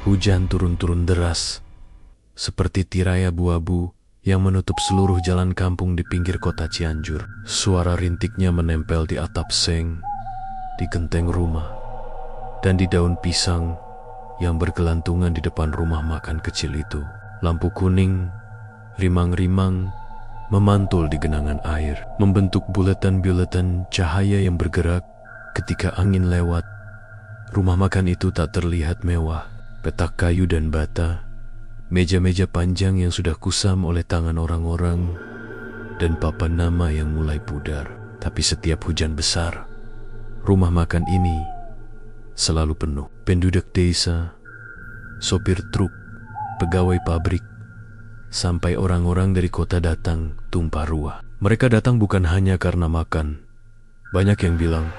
Hujan turun-turun deras, seperti tirai abu-abu yang menutup seluruh jalan kampung di pinggir kota Cianjur. Suara rintiknya menempel di atap seng, di genteng rumah, dan di daun pisang yang bergelantungan di depan rumah makan kecil itu. Lampu kuning, rimang-rimang, memantul di genangan air, membentuk buletan-buletan cahaya yang bergerak ketika angin lewat. Rumah makan itu tak terlihat mewah. Petak kayu dan bata, meja-meja panjang yang sudah kusam oleh tangan orang-orang, dan papan nama yang mulai pudar. Tapi setiap hujan besar, rumah makan ini selalu penuh. Penduduk desa, sopir truk, pegawai pabrik, sampai orang-orang dari kota datang tumpah ruah. Mereka datang bukan hanya karena makan. Banyak yang bilang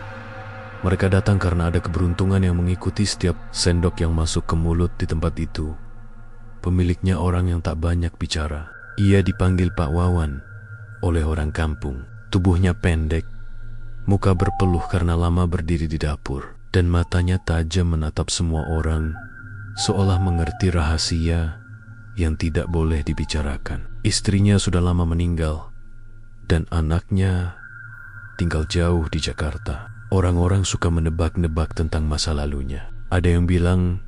mereka datang karena ada keberuntungan yang mengikuti setiap sendok yang masuk ke mulut di tempat itu. Pemiliknya orang yang tak banyak bicara. Ia dipanggil Pak Wawan oleh orang kampung. Tubuhnya pendek, muka berpeluh karena lama berdiri di dapur, dan matanya tajam menatap semua orang, seolah mengerti rahasia yang tidak boleh dibicarakan. Istrinya sudah lama meninggal, dan anaknya tinggal jauh di Jakarta. Orang-orang suka menebak-nebak tentang masa lalunya. Ada yang bilang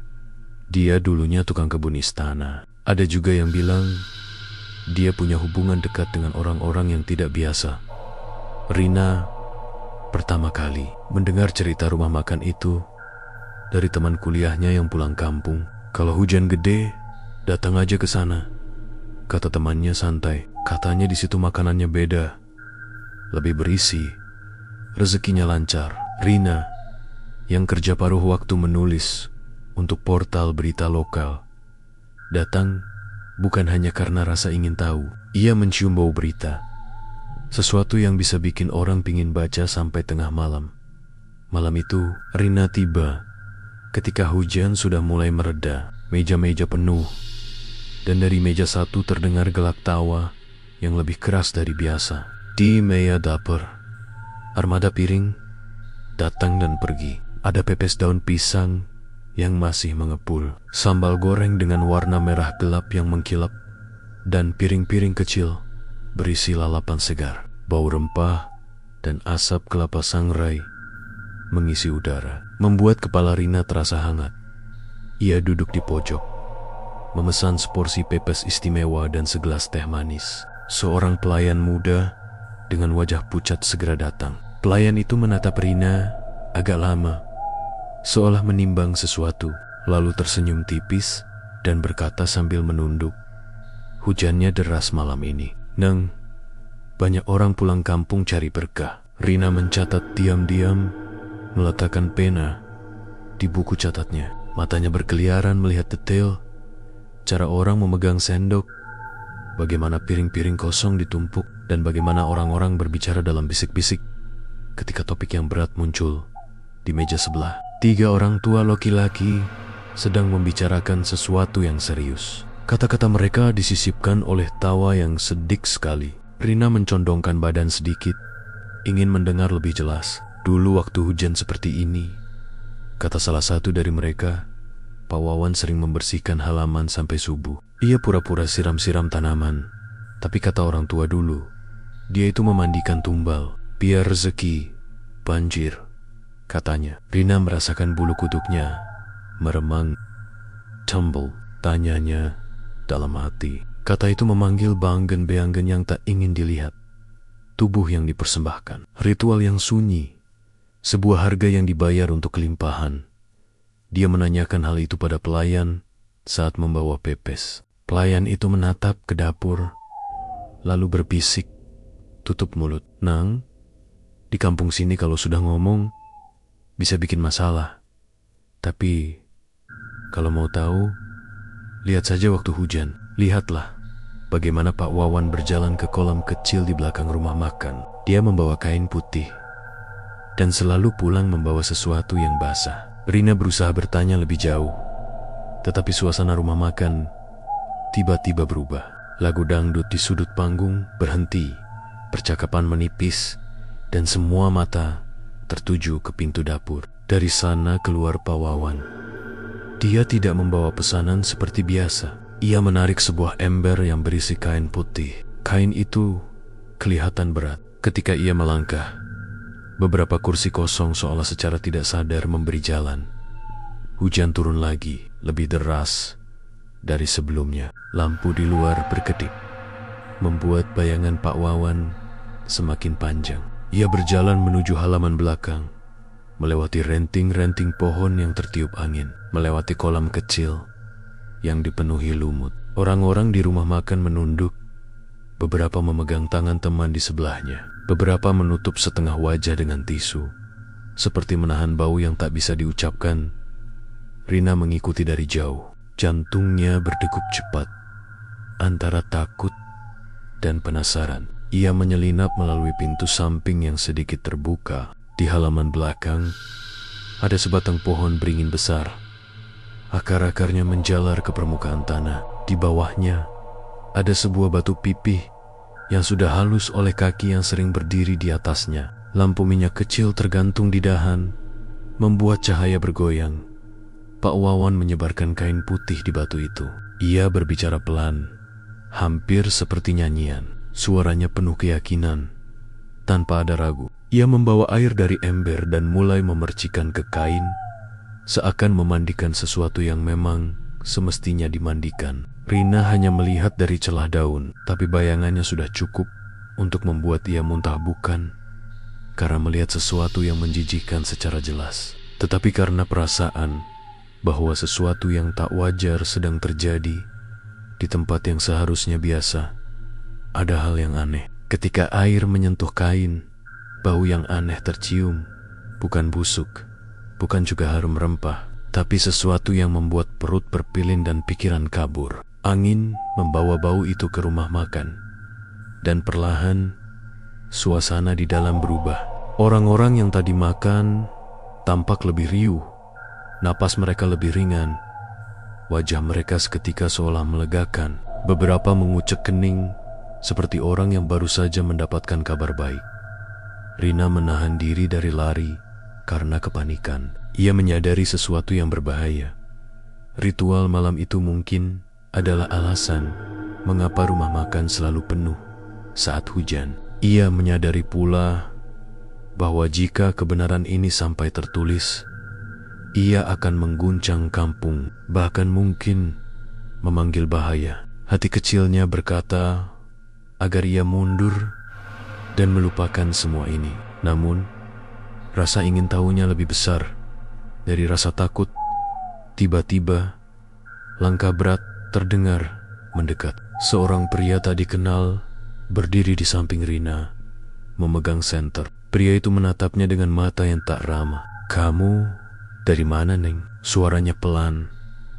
dia dulunya tukang kebun istana. Ada juga yang bilang dia punya hubungan dekat dengan orang-orang yang tidak biasa. Rina pertama kali mendengar cerita rumah makan itu dari teman kuliahnya yang pulang kampung. Kalau hujan gede, datang aja ke sana, kata temannya santai. Katanya di situ makanannya beda, lebih berisi, rezekinya lancar. Rina yang kerja paruh waktu menulis untuk portal berita lokal datang bukan hanya karena rasa ingin tahu. Ia mencium bau berita, sesuatu yang bisa bikin orang pingin baca sampai tengah malam. Malam itu Rina tiba ketika hujan sudah mulai mereda. Meja-meja penuh, dan dari meja satu terdengar gelak tawa yang lebih keras dari biasa. Di meja dapur, armada piring datang dan pergi. Ada pepes daun pisang yang masih mengepul, sambal goreng dengan warna merah gelap yang mengkilap, dan piring-piring kecil berisi lalapan segar. Bau rempah dan asap kelapa sangrai mengisi udara, membuat kepala Rina terasa hangat. Ia duduk di pojok, memesan seporsi pepes istimewa dan segelas teh manis. Seorang pelayan muda dengan wajah pucat segera datang. Pelayan itu menatap Rina agak lama, seolah menimbang sesuatu, lalu tersenyum tipis dan berkata sambil menunduk, "Hujannya deras malam ini, Neng. Banyak orang pulang kampung cari berkah." Rina mencatat diam-diam, meletakkan pena di buku catatnya. Matanya berkeliaran melihat detail, cara orang memegang sendok, bagaimana piring-piring kosong ditumpuk, dan bagaimana orang-orang berbicara dalam bisik-bisik ketika topik yang berat muncul di meja sebelah. 3 orang tua laki-laki sedang membicarakan sesuatu yang serius. Kata-kata mereka disisipkan oleh tawa yang sedik sekali. Rina mencondongkan badan sedikit, ingin mendengar lebih jelas. "Dulu waktu hujan seperti ini," kata salah satu dari mereka, "Pak Wawan sering membersihkan halaman sampai subuh. Ia pura-pura siram-siram tanaman, tapi kata orang tua dulu, dia itu memandikan tumbal, biar rezeki banjir," katanya. Rina merasakan bulu kuduknya meremang. "Tumble?" tanyanya dalam hati. Kata itu memanggil beanggen-beanggen yang tak ingin dilihat, tubuh yang dipersembahkan, ritual yang sunyi, sebuah harga yang dibayar untuk kelimpahan. Dia menanyakan hal itu pada pelayan saat membawa pepes. Pelayan itu menatap ke dapur, lalu berbisik, "Tutup mulut, Nang. Di kampung sini kalau sudah ngomong, bisa bikin masalah. Tapi, kalau mau tahu, lihat saja waktu hujan. Lihatlah bagaimana Pak Wawan berjalan ke kolam kecil di belakang rumah makan. Dia membawa kain putih, dan selalu pulang membawa sesuatu yang basah." Rina berusaha bertanya lebih jauh, tetapi suasana rumah makan tiba-tiba berubah. Lagu dangdut di sudut panggung berhenti, percakapan menipis, dan semua mata tertuju ke pintu dapur. Dari sana keluar Pak Wawan, Dia tidak membawa pesanan seperti biasa. Ia menarik sebuah ember yang berisi kain putih. Kain itu kelihatan berat. Ketika ia melangkah, beberapa kursi kosong seolah secara tidak sadar memberi jalan. Hujan turun lagi, lebih deras dari sebelumnya. Lampu di luar berkedip, membuat bayangan Pak Wawan semakin panjang. Ia berjalan menuju halaman belakang, melewati renting-renting pohon yang tertiup angin, melewati kolam kecil yang dipenuhi lumut. Orang-orang di rumah makan menunduk, beberapa memegang tangan teman di sebelahnya, beberapa menutup setengah wajah dengan tisu, seperti menahan bau yang tak bisa diucapkan. Rina mengikuti dari jauh. Jantungnya berdegup cepat, antara takut dan penasaran. Ia menyelinap melalui pintu samping yang sedikit terbuka. Di halaman belakang, ada sebatang pohon beringin besar. Akar-akarnya menjalar ke permukaan tanah. Di bawahnya, ada sebuah batu pipih yang sudah halus oleh kaki yang sering berdiri di atasnya. Lampu minyak kecil tergantung di dahan, membuat cahaya bergoyang. Pak Wawan menyebarkan kain putih di batu itu. Ia berbicara pelan, hampir seperti nyanyian. Suaranya penuh keyakinan, tanpa ada ragu. Ia membawa air dari ember dan mulai memercikan ke kain, seakan memandikan sesuatu yang memang semestinya dimandikan. Rina hanya melihat dari celah daun, tapi bayangannya sudah cukup untuk membuat ia muntah, bukan karena melihat sesuatu yang menjijikkan secara jelas, tetapi karena perasaan bahwa sesuatu yang tak wajar sedang terjadi di tempat yang seharusnya biasa. Ada hal yang aneh. Ketika air menyentuh kain, bau yang aneh tercium, bukan busuk, bukan juga harum rempah, tapi sesuatu yang membuat perut berpilin dan pikiran kabur. Angin membawa bau itu ke rumah makan, dan perlahan suasana di dalam berubah. Orang-orang yang tadi makan tampak lebih riuh, napas mereka lebih ringan, wajah mereka seketika seolah melegakan. Beberapa mengucek kening seperti orang yang baru saja mendapatkan kabar baik. Rina menahan diri dari lari karena kepanikan. Ia menyadari sesuatu yang berbahaya. Ritual malam itu mungkin adalah alasan mengapa rumah makan selalu penuh saat hujan. Ia menyadari pula bahwa jika kebenaran ini sampai tertulis, ia akan mengguncang kampung, bahkan mungkin memanggil bahaya. Hati kecilnya berkata agar ia mundur dan melupakan semua ini. Namun, rasa ingin tahunya lebih besar dari rasa takut. Tiba-tiba, langkah berat terdengar mendekat. Seorang pria tak dikenal berdiri di samping Rina, memegang senter. Pria itu menatapnya dengan mata yang tak ramah. "Kamu dari mana, Neng?" Suaranya pelan,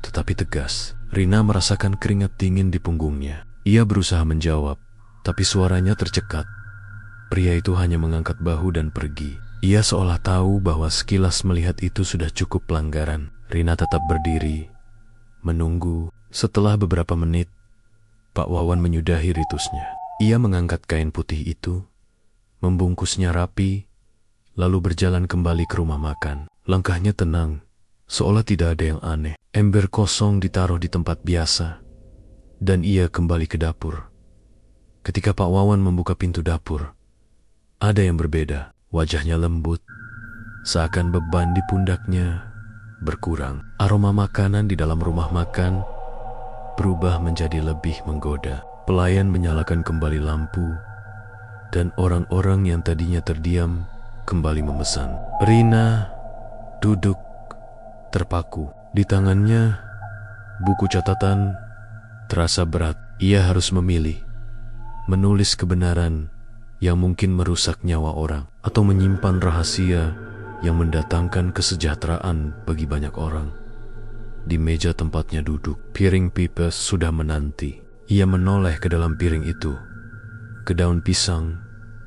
tetapi tegas. Rina merasakan keringat dingin di punggungnya. Ia berusaha menjawab, tapi suaranya tercekat. Pria itu hanya mengangkat bahu dan pergi. Ia seolah tahu bahwa sekilas melihat itu sudah cukup pelanggaran. Rina tetap berdiri, menunggu. Setelah beberapa menit, Pak Wawan menyudahi ritusnya. Ia mengangkat kain putih itu, membungkusnya rapi, lalu berjalan kembali ke rumah makan. Langkahnya tenang, seolah tidak ada yang aneh. Ember kosong ditaruh di tempat biasa, dan ia kembali ke dapur. Ketika Pak Wawan membuka pintu dapur, ada yang berbeda. Wajahnya lembut, seakan beban di pundaknya berkurang. Aroma makanan di dalam rumah makan berubah menjadi lebih menggoda. Pelayan menyalakan kembali lampu, dan orang-orang yang tadinya terdiam kembali memesan. Rina duduk terpaku. Di tangannya, buku catatan terasa berat. Ia harus memilih, menulis kebenaran yang mungkin merusak nyawa orang, atau menyimpan rahasia yang mendatangkan kesejahteraan bagi banyak orang. Di meja tempatnya duduk, piring pipes sudah menanti. Ia menoleh ke dalam piring itu, ke daun pisang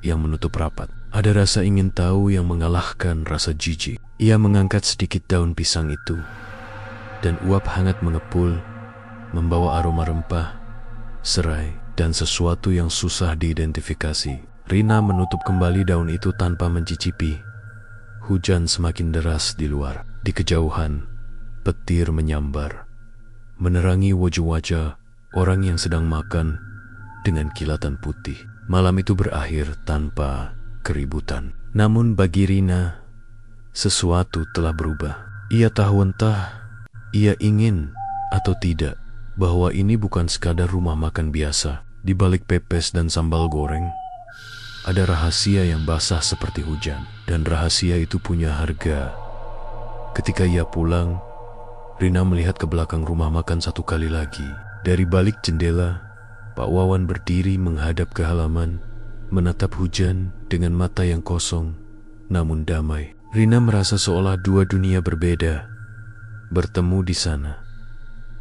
yang menutup rapat. Ada rasa ingin tahu yang mengalahkan rasa jijik. Ia mengangkat sedikit daun pisang itu, dan uap hangat mengepul, membawa aroma rempah, serai, dan sesuatu yang susah diidentifikasi. Rina menutup kembali daun itu tanpa mencicipi. Hujan semakin deras di luar. Di kejauhan, petir menyambar, menerangi wajah-wajah orang yang sedang makan dengan kilatan putih. Malam itu berakhir tanpa keributan. Namun bagi Rina, sesuatu telah berubah. Ia tahu entah ia ingin atau tidak bahwa ini bukan sekadar rumah makan biasa. Di balik pepes dan sambal goreng, ada rahasia yang basah seperti hujan. Dan rahasia itu punya harga. Ketika ia pulang, Rina melihat ke belakang rumah makan satu kali lagi. Dari balik jendela, Pak Wawan berdiri menghadap ke halaman, menatap hujan dengan mata yang kosong, namun damai. Rina merasa seolah dua dunia berbeda bertemu di sana.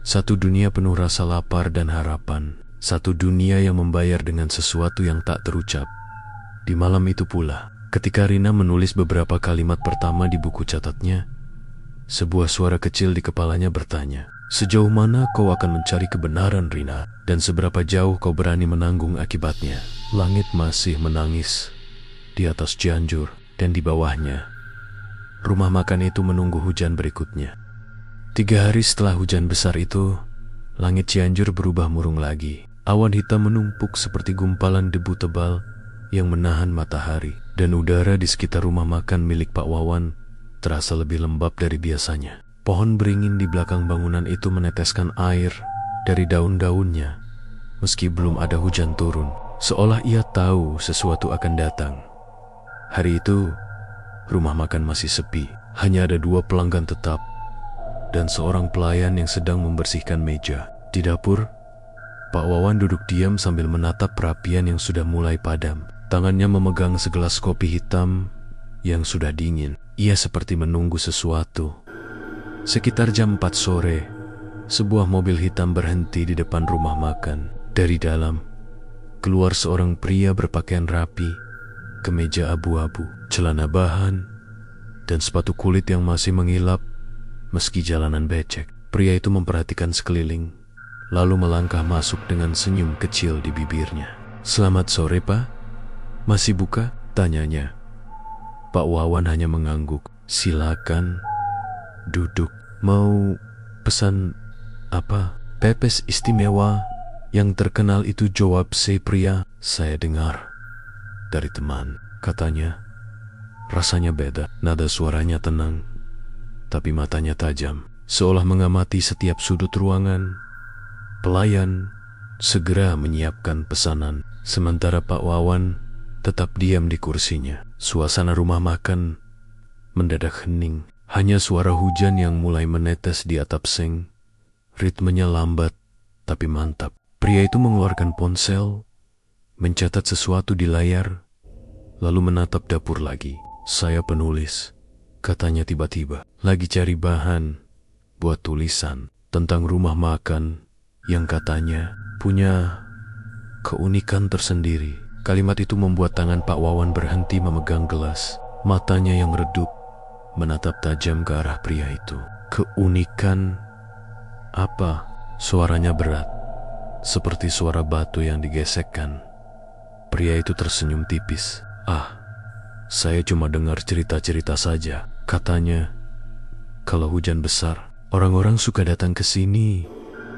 Satu dunia penuh rasa lapar dan harapan. Satu dunia yang membayar dengan sesuatu yang tak terucap. Di malam itu pula, ketika Rina menulis beberapa kalimat pertama di buku catatnya, sebuah suara kecil di kepalanya bertanya, "Sejauh mana kau akan mencari kebenaran, Rina? Dan seberapa jauh kau berani menanggung akibatnya?" Langit masih menangis di atas Cianjur, dan di bawahnya, rumah makan itu menunggu hujan berikutnya. 3 hari setelah hujan besar itu, langit Cianjur berubah murung lagi. Awan hitam menumpuk seperti gumpalan debu tebal yang menahan matahari, dan udara di sekitar rumah makan milik Pak Wawan terasa lebih lembab dari biasanya. Pohon beringin di belakang bangunan itu meneteskan air dari daun-daunnya, meski belum ada hujan turun, seolah ia tahu sesuatu akan datang. Hari itu, rumah makan masih sepi. Hanya ada 2 pelanggan tetap dan seorang pelayan yang sedang membersihkan meja. Di dapur, Pak Wawan duduk diam sambil menatap perapian yang sudah mulai padam. Tangannya memegang segelas kopi hitam yang sudah dingin. Ia seperti menunggu sesuatu. Sekitar jam 4 sore, sebuah mobil hitam berhenti di depan rumah makan. Dari dalam, keluar seorang pria berpakaian rapi, kemeja abu-abu, celana bahan, dan sepatu kulit yang masih mengilap meski jalanan becek. Pria itu memperhatikan sekeliling, lalu melangkah masuk dengan senyum kecil di bibirnya. "Selamat sore, Pak. Masih buka?" tanyanya. Pak Wawan hanya mengangguk. "Silakan, duduk. Mau pesan apa?" "Pepes istimewa yang terkenal itu," jawab si pria. "Saya dengar dari teman," katanya. Rasanya beda. Nada suaranya tenang, tapi matanya tajam, seolah mengamati setiap sudut ruangan. Pelayan segera menyiapkan pesanan, sementara Pak Wawan tetap diam di kursinya. Suasana rumah makan mendadak hening. Hanya suara hujan yang mulai menetes di atap seng. Ritmenya lambat tapi mantap. Pria itu mengeluarkan ponsel, mencatat sesuatu di layar, lalu menatap dapur lagi. "Saya penulis," katanya tiba-tiba. "Lagi cari bahan buat tulisan tentang rumah makan yang katanya punya keunikan tersendiri." Kalimat itu membuat tangan Pak Wawan berhenti memegang gelas. Matanya yang redup menatap tajam ke arah pria itu. "Keunikan apa?" Suaranya berat, seperti suara batu yang digesekkan. Pria itu tersenyum tipis. Saya cuma dengar cerita-cerita saja," katanya. "Kalau hujan besar, orang-orang suka datang ke sini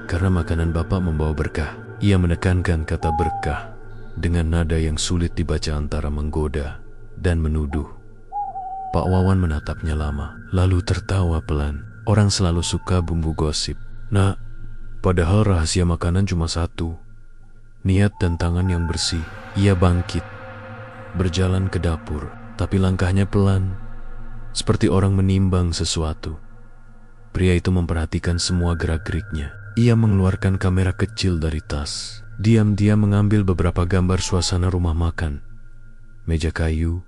karena makanan Bapak membawa berkah." Ia menekankan kata berkah dengan nada yang sulit dibaca antara menggoda dan menuduh. Pak Wawan menatapnya lama, lalu tertawa pelan. Orang selalu suka bumbu gosip. "Nah, padahal rahasia makanan cuma satu, niat dan tangan yang bersih." Ia bangkit, berjalan ke dapur, tapi langkahnya pelan, seperti orang menimbang sesuatu. Pria itu memperhatikan semua gerak-geriknya. Ia mengeluarkan kamera kecil dari tas. Diam-diam mengambil beberapa gambar suasana rumah makan. Meja kayu,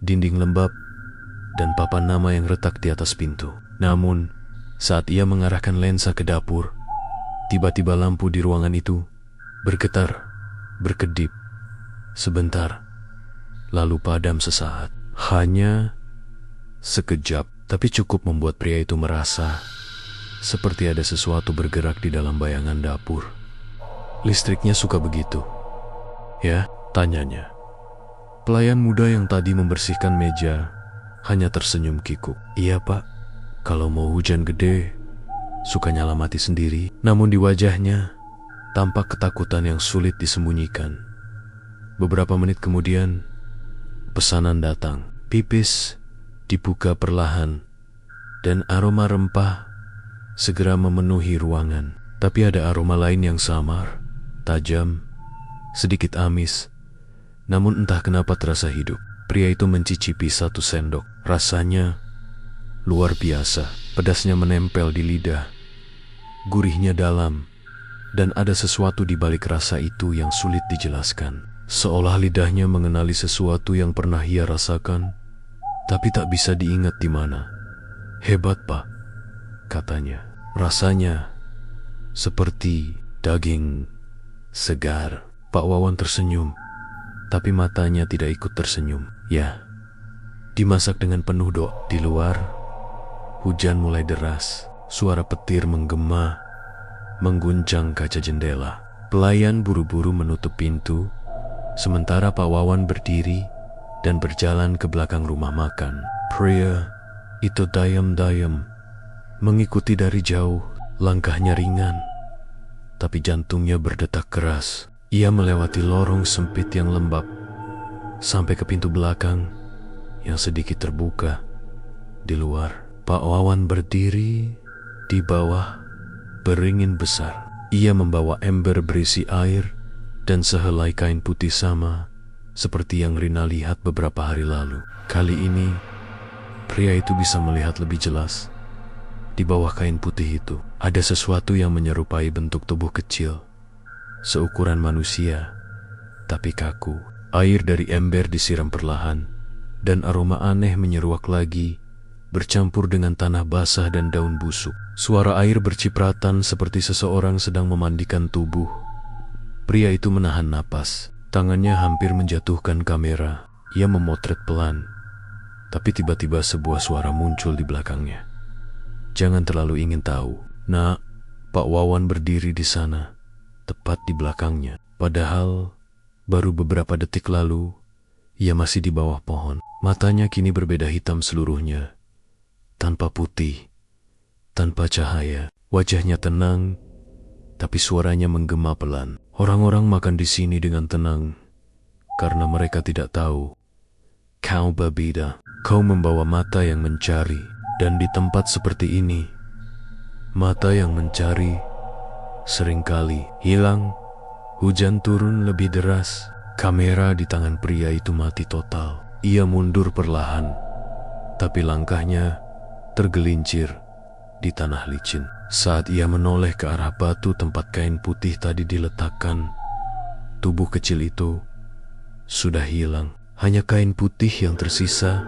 dinding lembab, dan papan nama yang retak di atas pintu. Namun, saat ia mengarahkan lensa ke dapur, tiba-tiba lampu di ruangan itu bergetar, berkedip, sebentar, lalu padam sesaat. Hanya sekejap, tapi cukup membuat pria itu merasa seperti ada sesuatu bergerak di dalam bayangan dapur. "Listriknya suka begitu, ya?" tanyanya. Pelayan muda yang tadi membersihkan meja hanya tersenyum kikuk. "Iya, Pak. Kalau mau hujan gede, suka nyala mati sendiri. Namun di wajahnya tampak ketakutan yang sulit disembunyikan. Beberapa menit kemudian, pesanan datang. Pipis dibuka perlahan dan aroma rempah segera memenuhi ruangan. Tapi ada aroma lain yang samar, tajam, sedikit amis, namun entah kenapa terasa hidup. Pria itu mencicipi satu sendok. Rasanya luar biasa. Pedasnya menempel di lidah, gurihnya dalam, dan ada sesuatu di balik rasa itu yang sulit dijelaskan. Seolah lidahnya mengenali sesuatu yang pernah ia rasakan, tapi tak bisa diingat di mana. "Hebat, Pak," katanya. "Rasanya seperti daging segar." Pak Wawan tersenyum, tapi matanya tidak ikut tersenyum. Ya, dimasak dengan penuh doa. Di luar, hujan mulai deras. Suara petir menggema, mengguncang kaca jendela. Pelayan buru-buru menutup pintu, sementara Pak Wawan berdiri dan berjalan ke belakang rumah makan. Pria itu diam-diam mengikuti dari jauh. Langkahnya ringan, tapi jantungnya berdetak keras. Ia melewati lorong sempit yang lembab, sampai ke pintu belakang yang sedikit terbuka. Di luar, Pak Wawan berdiri di bawah beringin besar. Ia membawa ember berisi air dan sehelai kain putih sama seperti yang Rina lihat beberapa hari lalu. Kali ini, pria itu bisa melihat lebih jelas. Di bawah kain putih itu, ada sesuatu yang menyerupai bentuk tubuh kecil, seukuran manusia, tapi kaku. Air dari ember disiram perlahan, dan aroma aneh menyeruak lagi, bercampur dengan tanah basah dan daun busuk. Suara air bercipratan seperti seseorang sedang memandikan tubuh. Pria itu menahan napas. Tangannya hampir menjatuhkan kamera. Ia memotret pelan, tapi tiba-tiba sebuah suara muncul di belakangnya. "Jangan terlalu ingin tahu, Nak." Pak Wawan berdiri di sana, tepat di belakangnya. Padahal baru beberapa detik lalu, ia masih di bawah pohon. Matanya kini berbeda hitam seluruhnya, tanpa putih, tanpa cahaya. Wajahnya tenang, tapi suaranya menggema pelan. "Orang-orang makan di sini dengan tenang, karena mereka tidak tahu. Kau berbeda. Kau membawa mata yang mencari, dan di tempat seperti ini, mata yang mencari seringkali hilang." Hujan turun lebih deras. Kamera di tangan pria itu mati total. Ia mundur perlahan, tapi langkahnya tergelincir di tanah licin. Saat ia menoleh ke arah batu tempat kain putih tadi diletakkan, tubuh kecil itu sudah hilang. Hanya kain putih yang tersisa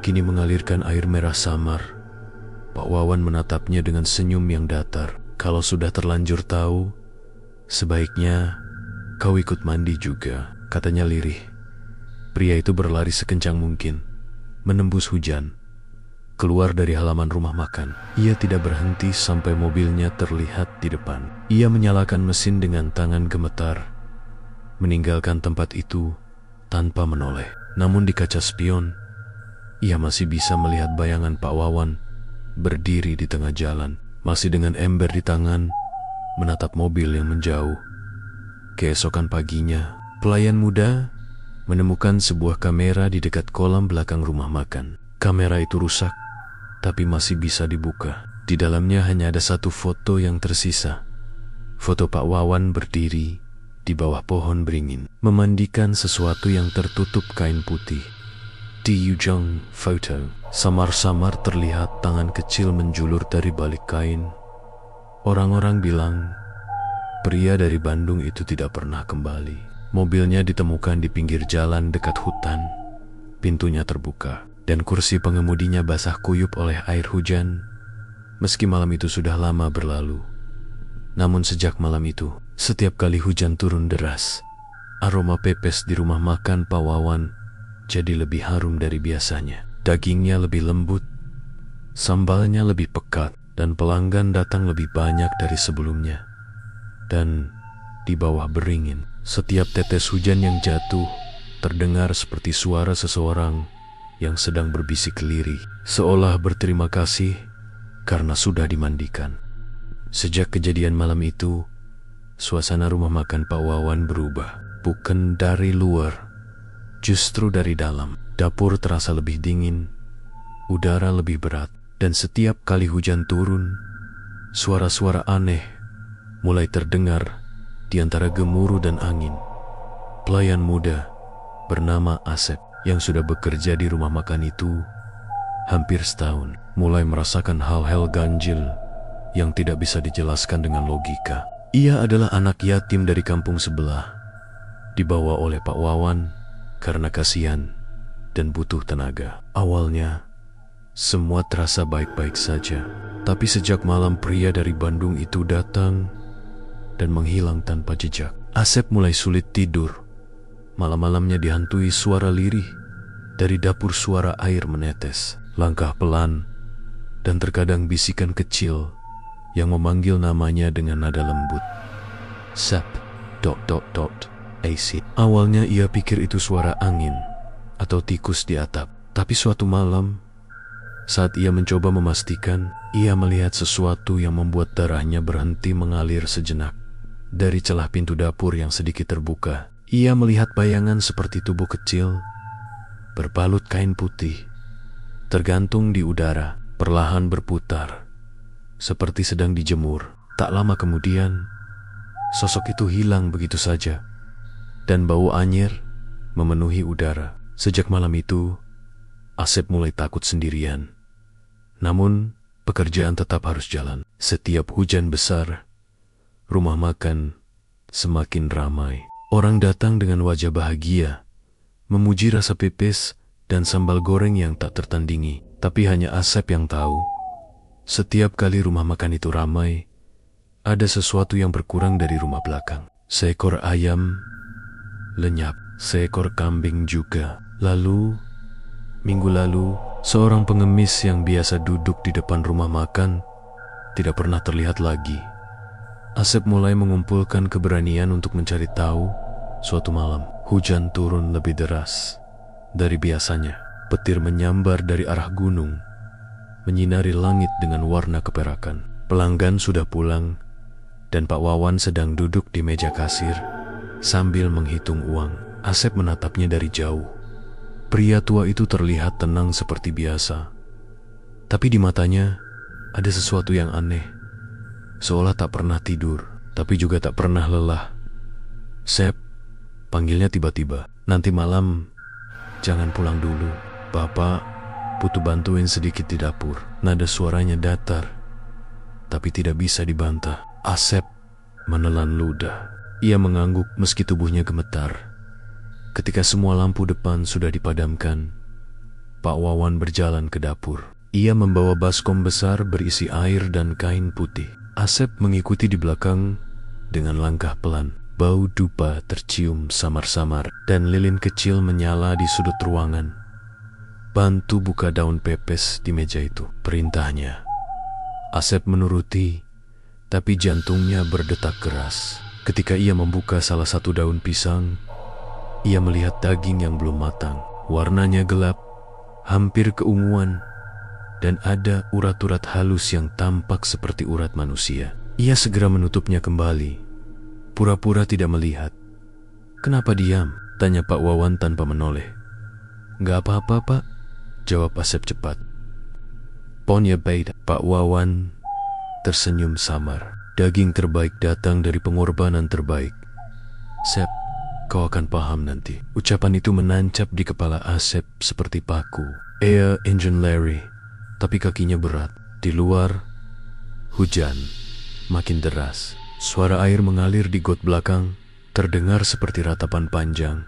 kini mengalirkan air merah samar. Pak Wawan menatapnya dengan senyum yang datar. "Kalau sudah terlanjur tahu, sebaiknya kau ikut mandi juga," katanya lirih. Pria itu berlari sekencang mungkin, menembus hujan, keluar dari halaman rumah makan. Ia tidak berhenti sampai mobilnya terlihat di depan. Ia menyalakan mesin dengan tangan gemetar, meninggalkan tempat itu tanpa menoleh. Namun di kaca spion, ia masih bisa melihat bayangan Pak Wawan berdiri di tengah jalan, masih dengan ember di tangan, menatap mobil yang menjauh. Keesokan paginya, pelayan muda menemukan sebuah kamera di dekat kolam belakang rumah makan. Kamera itu rusak, tapi masih bisa dibuka. Di dalamnya hanya ada satu foto yang tersisa. Foto Pak Wawan berdiri di bawah pohon beringin, memandikan sesuatu yang tertutup kain putih. Di ujung foto, samar-samar terlihat tangan kecil menjulur dari balik kain. Orang-orang bilang pria dari Bandung itu tidak pernah kembali. Mobilnya ditemukan di pinggir jalan dekat hutan. Pintunya terbuka, dan kursi pengemudinya basah kuyup oleh air hujan. Meski malam itu sudah lama berlalu, namun sejak malam itu, setiap kali hujan turun deras, aroma pepes di rumah makan Pak Wawan jadi lebih harum dari biasanya. Dagingnya lebih lembut, sambalnya lebih pekat, dan pelanggan datang lebih banyak dari sebelumnya. Dan di bawah beringin, setiap tetes hujan yang jatuh terdengar seperti suara seseorang yang sedang berbisik lirih, seolah berterima kasih karena sudah dimandikan. Sejak kejadian malam itu, suasana rumah makan Pak Wawan berubah. Bukan dari luar, justru dari dalam. Dapur terasa lebih dingin, udara lebih berat, dan setiap kali hujan turun, suara-suara aneh mulai terdengar di antara gemuruh dan angin. Pelayan muda bernama Asep yang sudah bekerja di rumah makan itu hampir setahun, mulai merasakan hal-hal ganjil yang tidak bisa dijelaskan dengan logika. Ia adalah anak yatim dari kampung sebelah, dibawa oleh Pak Wawan karena kasihan dan butuh tenaga. Awalnya, semua terasa baik-baik saja. Tapi sejak malam pria dari Bandung itu datang dan menghilang tanpa jejak, Asep mulai sulit tidur. Malam-malamnya dihantui suara lirih dari dapur, suara air menetes, langkah pelan, dan terkadang bisikan kecil yang memanggil namanya dengan nada lembut. Sep, ... AC. Awalnya ia pikir itu suara angin atau tikus di atap. Tapi suatu malam, saat ia mencoba memastikan, ia melihat sesuatu yang membuat darahnya berhenti mengalir sejenak. Dari celah pintu dapur yang sedikit terbuka, ia melihat bayangan seperti tubuh kecil berbalut kain putih, tergantung di udara, perlahan berputar, seperti sedang dijemur. Tak lama kemudian, sosok itu hilang begitu saja, dan bau anyir memenuhi udara. Sejak malam itu, Asep mulai takut sendirian. Namun, pekerjaan tetap harus jalan. Setiap hujan besar, rumah makan semakin ramai. Orang datang dengan wajah bahagia, memuji rasa pepes dan sambal goreng yang tak tertandingi. Tapi hanya Asep yang tahu, setiap kali rumah makan itu ramai, ada sesuatu yang berkurang dari rumah belakang. Seekor ayam lenyap, seekor kambing juga. Lalu, minggu lalu, seorang pengemis yang biasa duduk di depan rumah makan tidak pernah terlihat lagi. Asep mulai mengumpulkan keberanian untuk mencari tahu. Suatu malam, hujan turun lebih deras dari biasanya. Petir menyambar dari arah gunung, menyinari langit dengan warna keperakan. Pelanggan sudah pulang, dan Pak Wawan sedang duduk di meja kasir sambil menghitung uang. Asep menatapnya dari jauh. Pria tua itu terlihat tenang seperti biasa, tapi di matanya ada sesuatu yang aneh, seolah tak pernah tidur, tapi juga tak pernah lelah. "Sep," panggilnya tiba-tiba, "nanti malam jangan pulang dulu. Bapak butuh bantuin sedikit di dapur." Nada suaranya datar, tapi tidak bisa dibantah. Asep menelan ludah. Ia mengangguk meski tubuhnya gemetar. Ketika semua lampu depan sudah dipadamkan, Pak Wawan berjalan ke dapur. Ia membawa baskom besar berisi air dan kain putih. Asep mengikuti di belakang dengan langkah pelan. Bau dupa tercium samar-samar dan lilin kecil menyala di sudut ruangan. "Bantu buka daun pepes di meja itu," perintahnya. Asep menuruti, tapi jantungnya berdetak keras. Ketika ia membuka salah satu daun pisang, ia melihat daging yang belum matang. Warnanya gelap, hampir keunguan, dan ada urat-urat halus yang tampak seperti urat manusia. Ia segera menutupnya kembali, pura-pura tidak melihat. "Kenapa diam?" tanya Pak Wawan tanpa menoleh. "Gak apa-apa, Pak," jawab Asep cepat. "Ponye beda." Pak Wawan tersenyum samar. "Daging terbaik datang dari pengorbanan terbaik. Sep, kau akan paham nanti." Ucapan itu menancap di kepala Asep seperti paku. Ia engine Larry, tapi kakinya berat. Di luar, hujan makin deras. Suara air mengalir di got belakang, terdengar seperti ratapan panjang.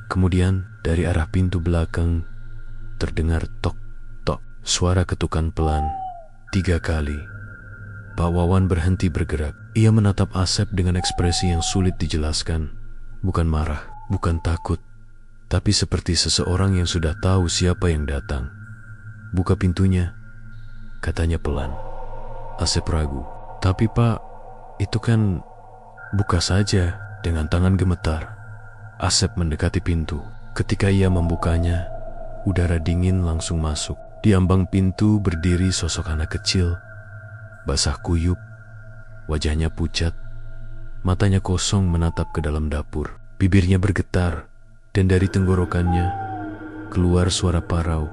Kemudian, dari arah pintu belakang, terdengar tok-tok. Suara ketukan pelan, 3 kali. Pak Wawan berhenti bergerak. Ia menatap Asep dengan ekspresi yang sulit dijelaskan. Bukan marah, bukan takut, tapi seperti seseorang yang sudah tahu siapa yang datang. "Buka pintunya," katanya pelan. Asep ragu. "Tapi Pak, itu kan..." "Buka saja," dengan tangan gemetar. Asep mendekati pintu. Ketika ia membukanya, udara dingin langsung masuk. Di ambang pintu berdiri sosok anak kecil, basah kuyup Wajahnya pucat, matanya kosong menatap ke dalam dapur. Bibirnya bergetar, dan dari tenggorokannya keluar suara parau,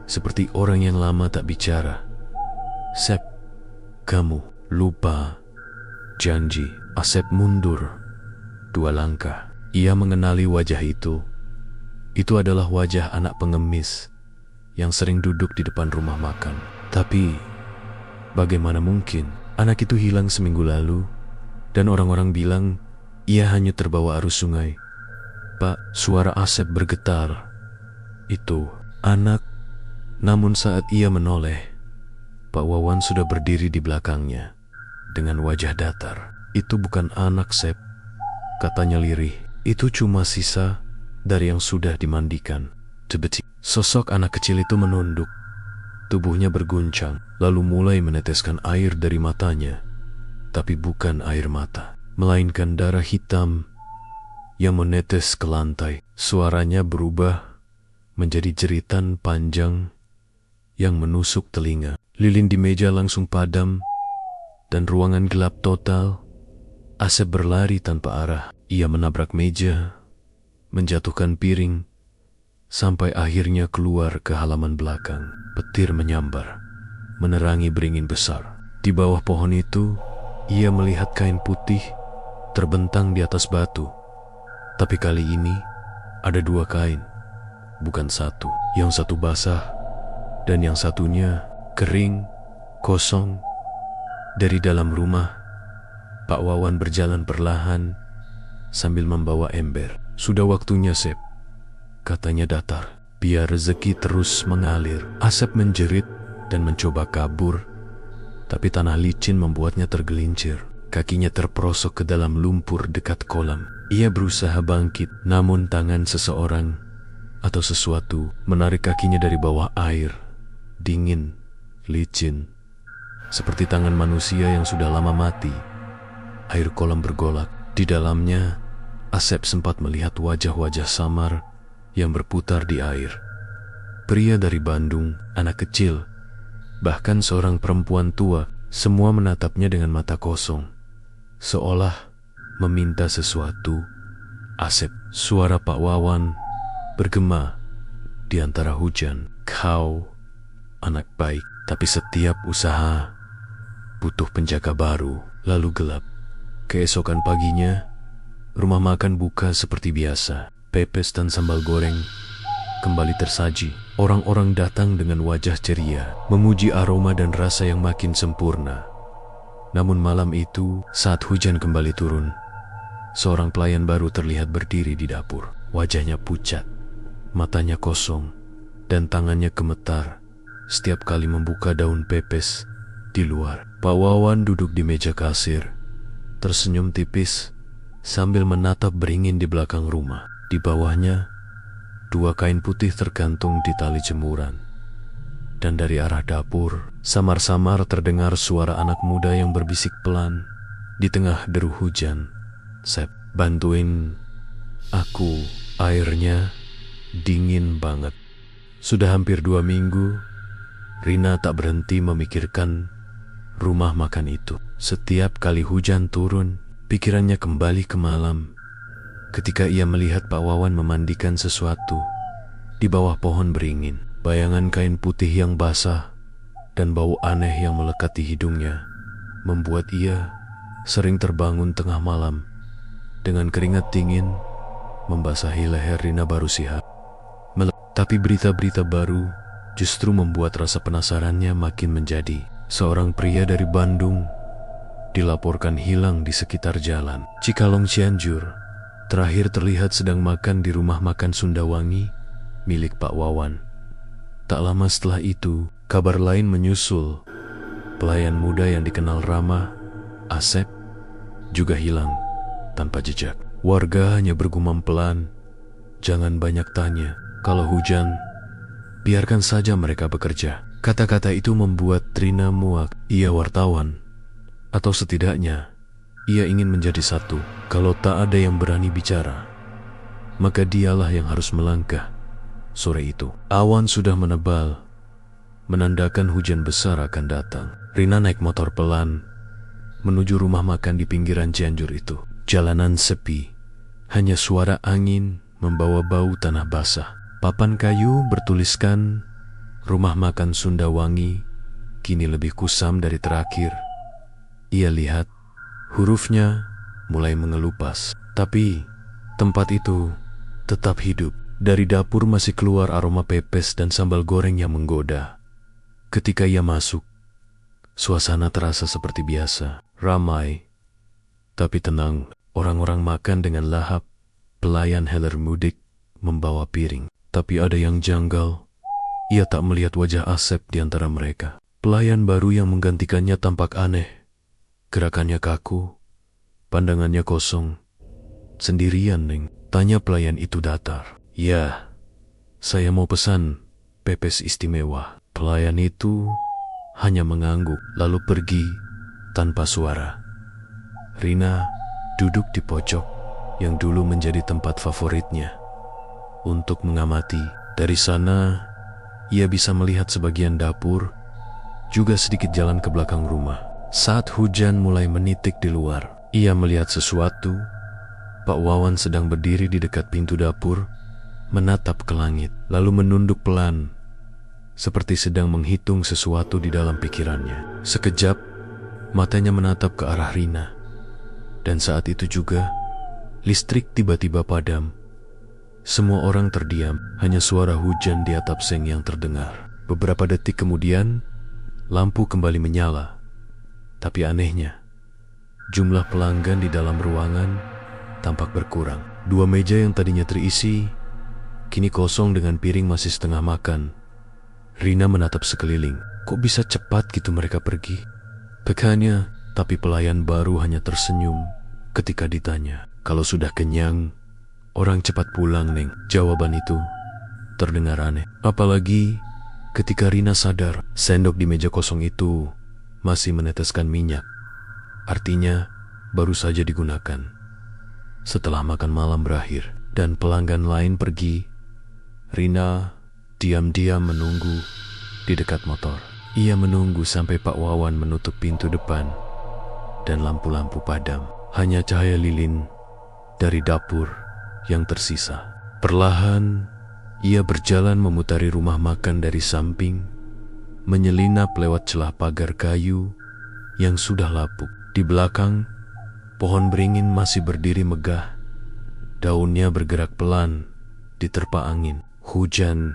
seperti orang yang lama tak bicara. "Sep, kamu lupa janji." Asep mundur 2 langkah. Ia mengenali wajah itu. Itu adalah wajah anak pengemis yang sering duduk di depan rumah makan. Tapi bagaimana mungkin anak itu hilang seminggu lalu dan orang-orang bilang ia hanya terbawa arus sungai. "Pak," suara Asep bergetar. Itu anak. Namun saat ia menoleh, Pak Wawan sudah berdiri di belakangnya dengan wajah datar. "Itu bukan anak, Sep," katanya lirih. "Itu cuma sisa dari yang sudah dimandikan." Tiba-tiba sosok anak kecil itu menunduk. Tubuhnya berguncang, lalu mulai meneteskan air dari matanya. Tapi bukan air mata, melainkan darah hitam yang menetes ke lantai. Suaranya berubah menjadi jeritan panjang yang menusuk telinga. Lilin di meja langsung padam, dan ruangan gelap total. Asep berlari tanpa arah. Ia menabrak meja, menjatuhkan piring, sampai akhirnya keluar ke halaman belakang. Petir menyambar, menerangi beringin besar. Di bawah pohon itu, ia melihat kain putih terbentang di atas batu. Tapi kali ini, ada 2 kain, bukan 1. Yang satu basah, dan yang satunya kering, kosong. Dari dalam rumah, Pak Wawan berjalan perlahan sambil membawa ember. "Sudah waktunya, Sep," katanya datar. "Biar rezeki terus mengalir." Asep menjerit dan mencoba kabur, tapi tanah licin membuatnya tergelincir. Kakinya terperosok ke dalam lumpur dekat kolam. Ia berusaha bangkit, namun tangan seseorang atau sesuatu menarik kakinya dari bawah air. Dingin, licin, seperti tangan manusia yang sudah lama mati. Air kolam bergolak. Di dalamnya, Asep sempat melihat wajah-wajah samar yang berputar di air. Pria dari Bandung, anak kecil, bahkan seorang perempuan tua, semua menatapnya dengan mata kosong, seolah meminta sesuatu. "Asep," suara Pak Wawan bergema di antara hujan. "Kau anak baik, tapi setiap usaha butuh penjaga baru." Lalu gelap. Keesokan paginya, rumah makan buka seperti biasa. Pepes dan sambal goreng kembali tersaji. Orang-orang datang dengan wajah ceria, memuji aroma dan rasa yang makin sempurna. Namun malam itu, saat hujan kembali turun, seorang pelayan baru terlihat berdiri di dapur. Wajahnya pucat, matanya kosong, dan tangannya gemetar setiap kali membuka daun pepes di luar. Pak Wawan duduk di meja kasir, tersenyum tipis sambil menatap beringin di belakang rumah. Di bawahnya, 2 kain putih tergantung di tali jemuran. Dan dari arah dapur, samar-samar terdengar suara anak muda yang berbisik pelan di tengah deru hujan. "Sep, bantuin aku, airnya dingin banget." Sudah hampir 2 minggu, Rina tak berhenti memikirkan rumah makan itu. Setiap kali hujan turun, pikirannya kembali ke malam ketika ia melihat Pak Wawan memandikan sesuatu di bawah pohon beringin. Bayangan kain putih yang basah dan bau aneh yang melekat di hidungnya membuat ia sering terbangun tengah malam dengan keringat dingin membasahi leher Rina baru sihat. Tapi berita-berita baru justru membuat rasa penasarannya makin menjadi. Seorang pria dari Bandung dilaporkan hilang di sekitar jalan Cikalong Cianjur. Terakhir terlihat sedang makan di rumah makan Sundawangi milik Pak Wawan. Tak lama setelah itu, kabar lain menyusul. Pelayan muda yang dikenal ramah, Asep, juga hilang tanpa jejak. Warga hanya bergumam pelan, "Jangan banyak tanya. Kalau hujan, biarkan saja mereka bekerja." Kata-kata itu membuat Trina muak. Ia wartawan, atau setidaknya ia ingin menjadi satu. Kalau tak ada yang berani bicara, maka dialah yang harus melangkah. Sore itu, awan sudah menebal, menandakan hujan besar akan datang. Rina naik motor pelan, menuju rumah makan di pinggiran Cianjur itu. Jalanan sepi, hanya suara angin membawa bau tanah basah. Papan kayu bertuliskan Rumah Makan Sunda Wangi, kini lebih kusam dari terakhir. Ia lihat, hurufnya mulai mengelupas. Tapi tempat itu tetap hidup. Dari dapur masih keluar aroma pepes dan sambal goreng yang menggoda. Ketika ia masuk, suasana terasa seperti biasa, ramai, tapi tenang. Orang-orang makan dengan lahap. Pelayan heller mudik membawa piring. Tapi ada yang janggal. Ia tak melihat wajah Asep di antara mereka. Pelayan baru yang menggantikannya tampak aneh. Gerakannya kaku, pandangannya kosong. Sendirian, Neng? Tanya pelayan itu datar. Ya, saya mau pesan pepes istimewa. Pelayan itu hanya mengangguk lalu pergi tanpa suara. Rina duduk di pojok yang dulu menjadi tempat favoritnya untuk mengamati. Dari sana, ia bisa melihat sebagian dapur, juga sedikit jalan ke belakang rumah. Saat hujan mulai menitik di luar, ia melihat sesuatu. Pak Wawan sedang berdiri di dekat pintu dapur, menatap ke langit, lalu menunduk pelan, seperti sedang menghitung sesuatu di dalam pikirannya. Sekejap, matanya menatap ke arah Rina. Dan saat itu juga, listrik tiba-tiba padam. Semua orang terdiam, hanya suara hujan di atap seng yang terdengar. Beberapa detik kemudian, lampu kembali menyala. Tapi anehnya, jumlah pelanggan di dalam ruangan tampak berkurang. 2 meja yang tadinya terisi, kini kosong dengan piring masih setengah makan. Rina menatap sekeliling. Kok bisa cepat gitu mereka pergi? Pekannya, tapi pelayan baru hanya tersenyum ketika ditanya. Kalau sudah kenyang, orang cepat pulang, Neng. Jawaban itu terdengar aneh. Apalagi ketika Rina sadar sendok di meja kosong itu masih meneteskan minyak. Artinya baru saja digunakan. Setelah makan malam berakhir dan pelanggan lain pergi, Rina diam-diam menunggu di dekat motor. Ia menunggu sampai Pak Wawan menutup pintu depan dan lampu-lampu padam. Hanya cahaya lilin dari dapur yang tersisa. Perlahan, ia berjalan memutari rumah makan dari samping, menyelinap lewat celah pagar kayu yang sudah lapuk. Di belakang, pohon beringin masih berdiri megah. Daunnya bergerak pelan, diterpa angin. Hujan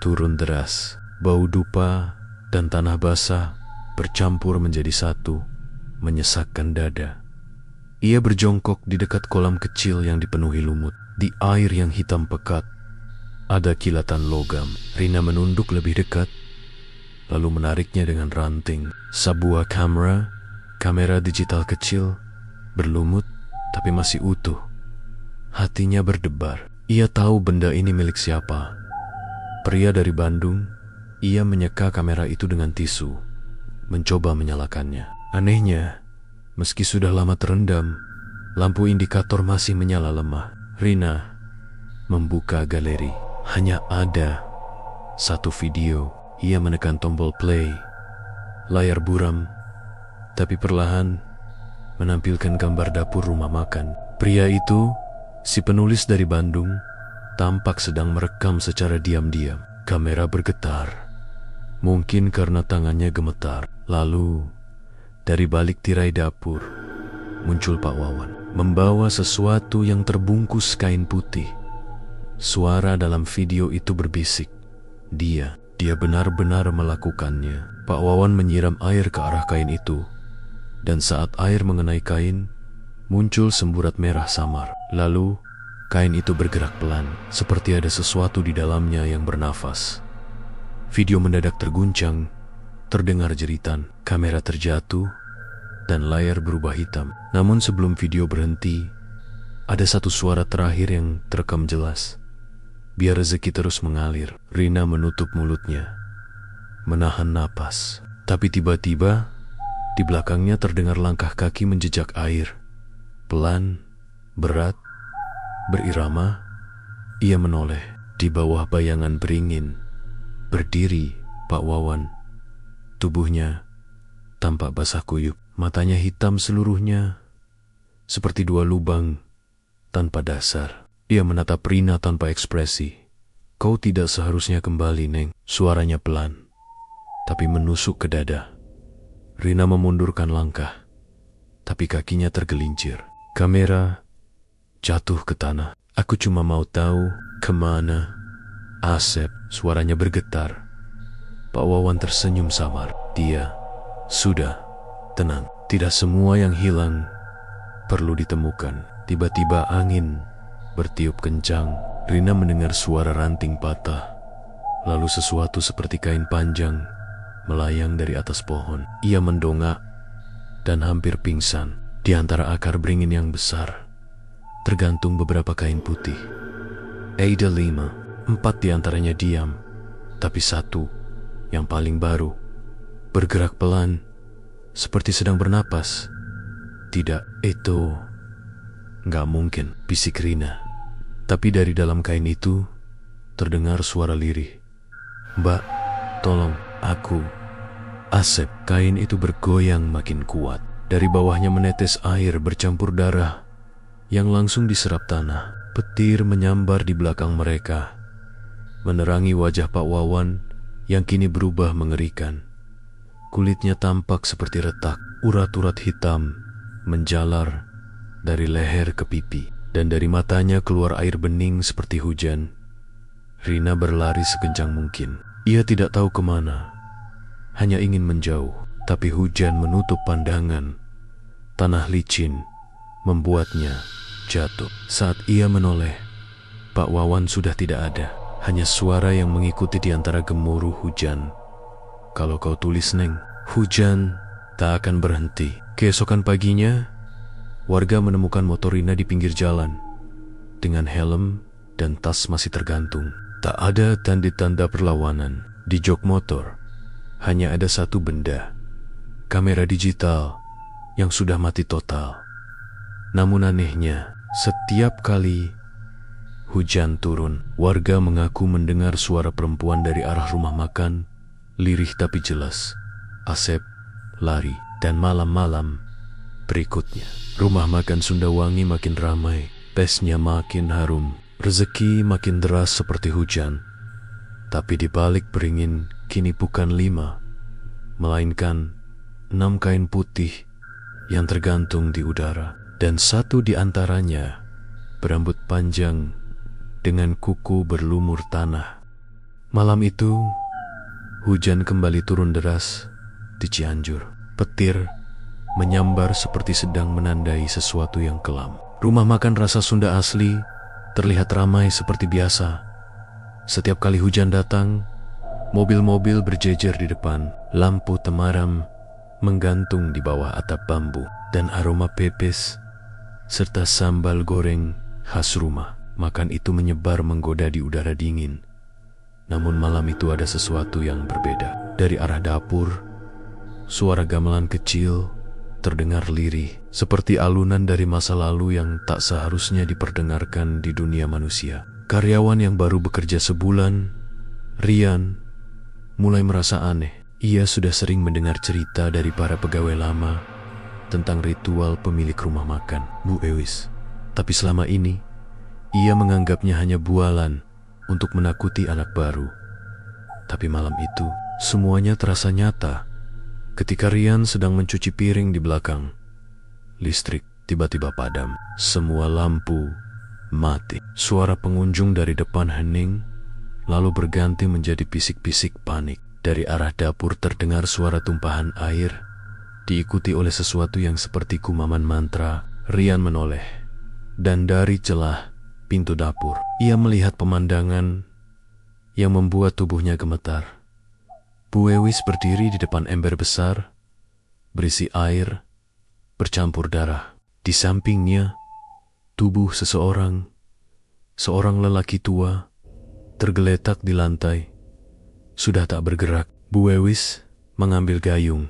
turun deras. Bau dupa dan tanah basah bercampur menjadi satu, menyesakkan dada. Ia berjongkok di dekat kolam kecil yang dipenuhi lumut. Di air yang hitam pekat, ada kilatan logam. Rina menunduk lebih dekat, lalu menariknya dengan ranting. Sebuah kamera digital kecil, berlumut tapi masih utuh. Hatinya berdebar. Ia tahu benda ini milik siapa. Pria dari Bandung. Ia menyeka kamera itu dengan tisu, mencoba menyalakannya. Anehnya, meski sudah lama terendam, lampu indikator masih menyala lemah. Rina membuka galeri. Hanya ada satu video. Ia menekan tombol play. Layar buram, tapi perlahan menampilkan gambar dapur rumah makan. Pria itu, si penulis dari Bandung, tampak sedang merekam secara diam-diam. Kamera bergetar. Mungkin karena tangannya gemetar. Lalu, dari balik tirai dapur, muncul Pak Wawan, membawa sesuatu yang terbungkus kain putih. Suara dalam video itu berbisik. Dia benar-benar melakukannya. Pak Wawan menyiram air ke arah kain itu. Dan saat air mengenai kain, muncul semburat merah samar. Lalu, kain itu bergerak pelan, seperti ada sesuatu di dalamnya yang bernafas. Video mendadak terguncang, terdengar jeritan, kamera terjatuh, dan layar berubah hitam. Namun sebelum video berhenti, ada satu suara terakhir yang terekam jelas. Biar rezeki terus mengalir. Rina menutup mulutnya, menahan napas. Tapi tiba-tiba, di belakangnya terdengar langkah kaki menjejak air. Pelan, berat, berirama. Ia menoleh. Di bawah bayangan beringin berdiri Pak Wawan. Tubuhnya tampak basah kuyup. Matanya hitam seluruhnya, seperti dua lubang tanpa dasar. Dia menatap Rina tanpa ekspresi. "Kau tidak seharusnya kembali, Neng." Suaranya pelan, tapi menusuk ke dada. Rina memundurkan langkah, tapi kakinya tergelincir. Kamera jatuh ke tanah. "Aku cuma mau tahu kemana Asep." Suaranya bergetar. Pak Wawan tersenyum samar. "Dia sudah tenang. Tidak semua yang hilang perlu ditemukan." Tiba-tiba angin bertiup kencang. Rina mendengar suara ranting patah. Lalu sesuatu seperti kain panjang melayang dari atas pohon. Ia mendongak dan hampir pingsan. Di antara akar beringin yang besar tergantung beberapa kain putih. Ada 5, 4 di antaranya diam, tapi satu, yang paling baru, bergerak pelan, seperti sedang bernapas. "Tidak, itu nggak mungkin," bisik Rina. Tapi dari dalam kain itu terdengar suara lirih. "Mbak, tolong, aku Asep." Kain itu bergoyang makin kuat. Dari bawahnya menetes air bercampur darah yang langsung diserap tanah. Petir menyambar di belakang mereka, menerangi wajah Pak Wawan yang kini berubah mengerikan. Kulitnya tampak seperti retak, urat-urat hitam menjalar dari leher ke pipi, dan dari matanya keluar air bening seperti hujan. Rina berlari sekencang mungkin. Ia tidak tahu kemana, hanya ingin menjauh, tapi hujan menutup pandangan. Tanah licin membuatnya jatuh. Saat ia menoleh, Pak Wawan sudah tidak ada. Hanya suara yang mengikuti di antara gemuruh hujan. "Kalau kau tulis, Neng, hujan tak akan berhenti." Keesokan paginya, warga menemukan motor Rina di pinggir jalan, dengan helm dan tas masih tergantung. Tak ada tanda-tanda perlawanan. Di jok motor hanya ada satu benda, kamera digital yang sudah mati total. Namun anehnya, setiap kali hujan turun, warga mengaku mendengar suara perempuan dari arah rumah makan, lirih tapi jelas. Asep lari, dan malam-malam berikutnya, rumah makan Sunda Wangi makin ramai, pesnya makin harum, rezeki makin deras seperti hujan. Tapi di balik beringin kini bukan 5, melainkan 6 kain putih yang tergantung di udara. Dan satu di antaranya berambut panjang dengan kuku berlumur tanah. Malam itu, hujan kembali turun deras di Cianjur. Petir menyambar seperti sedang menandai sesuatu yang kelam. Rumah makan rasa Sunda asli terlihat ramai seperti biasa. Setiap kali hujan datang, mobil-mobil berjejer di depan. Lampu temaram menggantung di bawah atap bambu, dan aroma pepes serta sambal goreng khas rumah makan itu menyebar menggoda di udara dingin. Namun malam itu ada sesuatu yang berbeda. Dari arah dapur, suara gamelan kecil terdengar lirih, seperti alunan dari masa lalu yang tak seharusnya diperdengarkan di dunia manusia. Karyawan yang baru bekerja sebulan, Rian, mulai merasa aneh. Ia sudah sering mendengar cerita dari para pegawai lama tentang ritual pemilik rumah makan, Bu Ewis. Tapi selama ini, ia menganggapnya hanya bualan untuk menakuti anak baru. Tapi malam itu, semuanya terasa nyata. Ketika Rian sedang mencuci piring di belakang, listrik tiba-tiba padam. Semua lampu mati. Suara pengunjung dari depan hening, lalu berganti menjadi bisik-bisik panik. Dari arah dapur terdengar suara tumpahan air, diikuti oleh sesuatu yang seperti kumaman mantra. Rian menoleh, dan dari celah pintu dapur, ia melihat pemandangan yang membuat tubuhnya gemetar. Bu Ewis berdiri di depan ember besar, berisi air, bercampur darah. Di sampingnya, tubuh seorang lelaki tua, tergeletak di lantai, sudah tak bergerak. Bu Ewis mengambil gayung,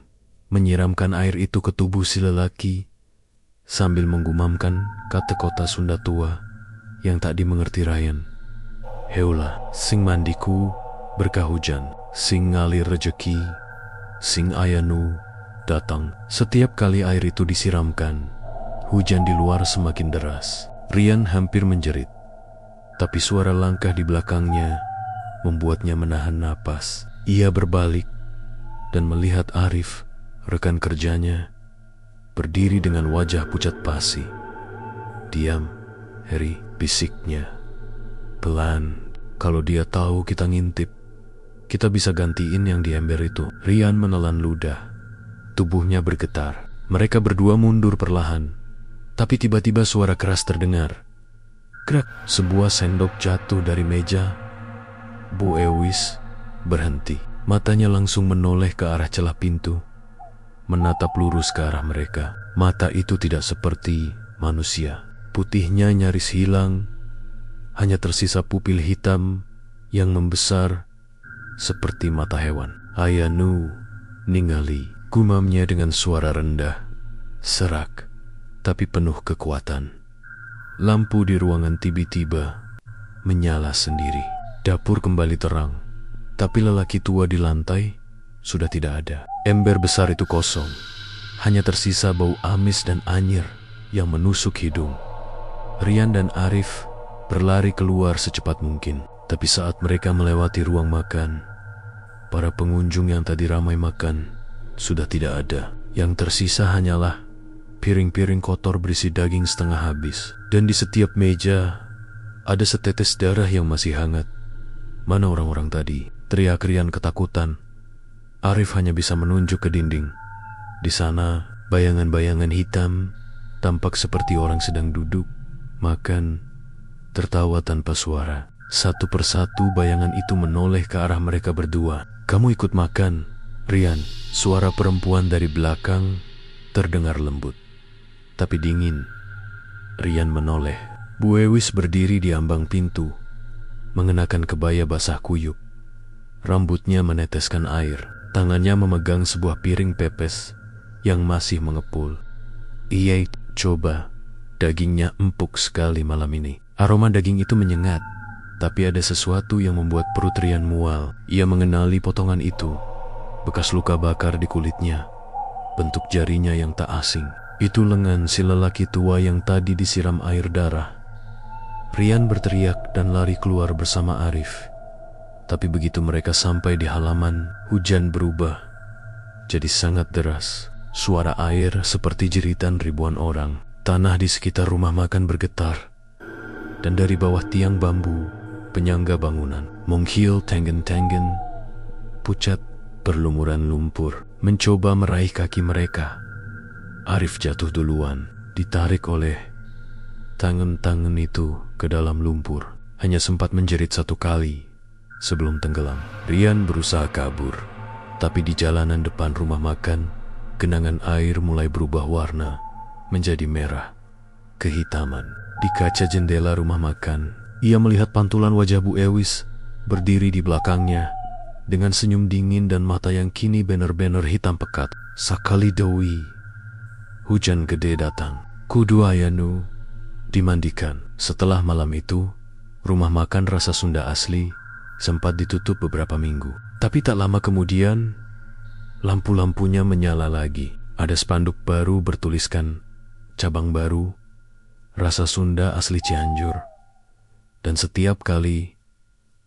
menyiramkan air itu ke tubuh si lelaki, sambil menggumamkan kata-kata Sunda tua yang tak dimengerti Ryan. "Heula, sing mandiku berkah hujan, sing ngalir rejeki, sing ayanu datang. Setiap kali air itu disiramkan, hujan di luar semakin deras. Rian hampir menjerit, tapi suara langkah di belakangnya membuatnya menahan napas. Ia berbalik dan melihat Arif, rekan kerjanya, berdiri dengan wajah pucat pasi. "Diam, Heri," bisiknya. "Pelan, kalau dia tahu kita ngintip, kita bisa gantiin yang di ember itu." Rian menelan ludah. Tubuhnya bergetar. Mereka berdua mundur perlahan. Tapi tiba-tiba suara keras terdengar. Krak, sebuah sendok jatuh dari meja. Bu Ewis berhenti. Matanya langsung menoleh ke arah celah pintu, menatap lurus ke arah mereka. Mata itu tidak seperti manusia. Putihnya nyaris hilang. Hanya tersisa pupil hitam yang membesar seperti mata hewan. "Ayanu ningali," gumamnya dengan suara rendah, serak, tapi penuh kekuatan. Lampu di ruangan tiba-tiba menyala sendiri. Dapur kembali terang, tapi lelaki tua di lantai sudah tidak ada. Ember besar itu kosong. Hanya tersisa bau amis dan anyir yang menusuk hidung. Rian dan Arif berlari keluar secepat mungkin. Tapi saat mereka melewati ruang makan, para pengunjung yang tadi ramai makan sudah tidak ada. Yang tersisa hanyalah piring-piring kotor berisi daging setengah habis. Dan di setiap meja ada setetes darah yang masih hangat. "Mana orang-orang tadi?" teriak Rian ketakutan. Arif hanya bisa menunjuk ke dinding. Di sana, bayangan-bayangan hitam tampak seperti orang sedang duduk, makan, tertawa tanpa suara. Satu persatu bayangan itu menoleh ke arah mereka berdua. "Kamu ikut makan, Rian?" Suara perempuan dari belakang terdengar lembut, tapi dingin. Rian menoleh. Bu Ewis berdiri di ambang pintu, mengenakan kebaya basah kuyup. Rambutnya meneteskan air. Tangannya memegang sebuah piring pepes yang masih mengepul. "Iya, coba. Dagingnya empuk sekali malam ini." Aroma daging itu menyengat, tapi ada sesuatu yang membuat perut Rian mual. Ia mengenali potongan itu. Bekas luka bakar di kulitnya. Bentuk jarinya yang tak asing. Itu lengan si lelaki tua yang tadi disiram air darah. Rian berteriak dan lari keluar bersama Arif. Tapi begitu mereka sampai di halaman, hujan berubah jadi sangat deras. Suara air seperti jeritan ribuan orang. Tanah di sekitar rumah makan bergetar. Dan dari bawah tiang bambu, penyangga bangunan, Monghil Tengen-Tengen, pucat berlumuran lumpur, mencoba meraih kaki mereka. Arif jatuh duluan, ditarik oleh tangan-tangan itu ke dalam lumpur. Hanya sempat menjerit satu kali sebelum tenggelam. Rian berusaha kabur, tapi di jalanan depan rumah makan, genangan air mulai berubah warna menjadi merah, kehitaman. Di kaca jendela rumah makan, ia melihat pantulan wajah Bu Ewis berdiri di belakangnya dengan senyum dingin dan mata yang kini benar-benar hitam pekat. Sakali Dewi. Hujan gede datang. Kudu Ayanu dimandikan. Setelah malam itu, rumah makan rasa Sunda asli sempat ditutup beberapa minggu. Tapi tak lama kemudian, lampu-lampunya menyala lagi. Ada spanduk baru bertuliskan cabang baru, rasa Sunda asli Cianjur. Dan setiap kali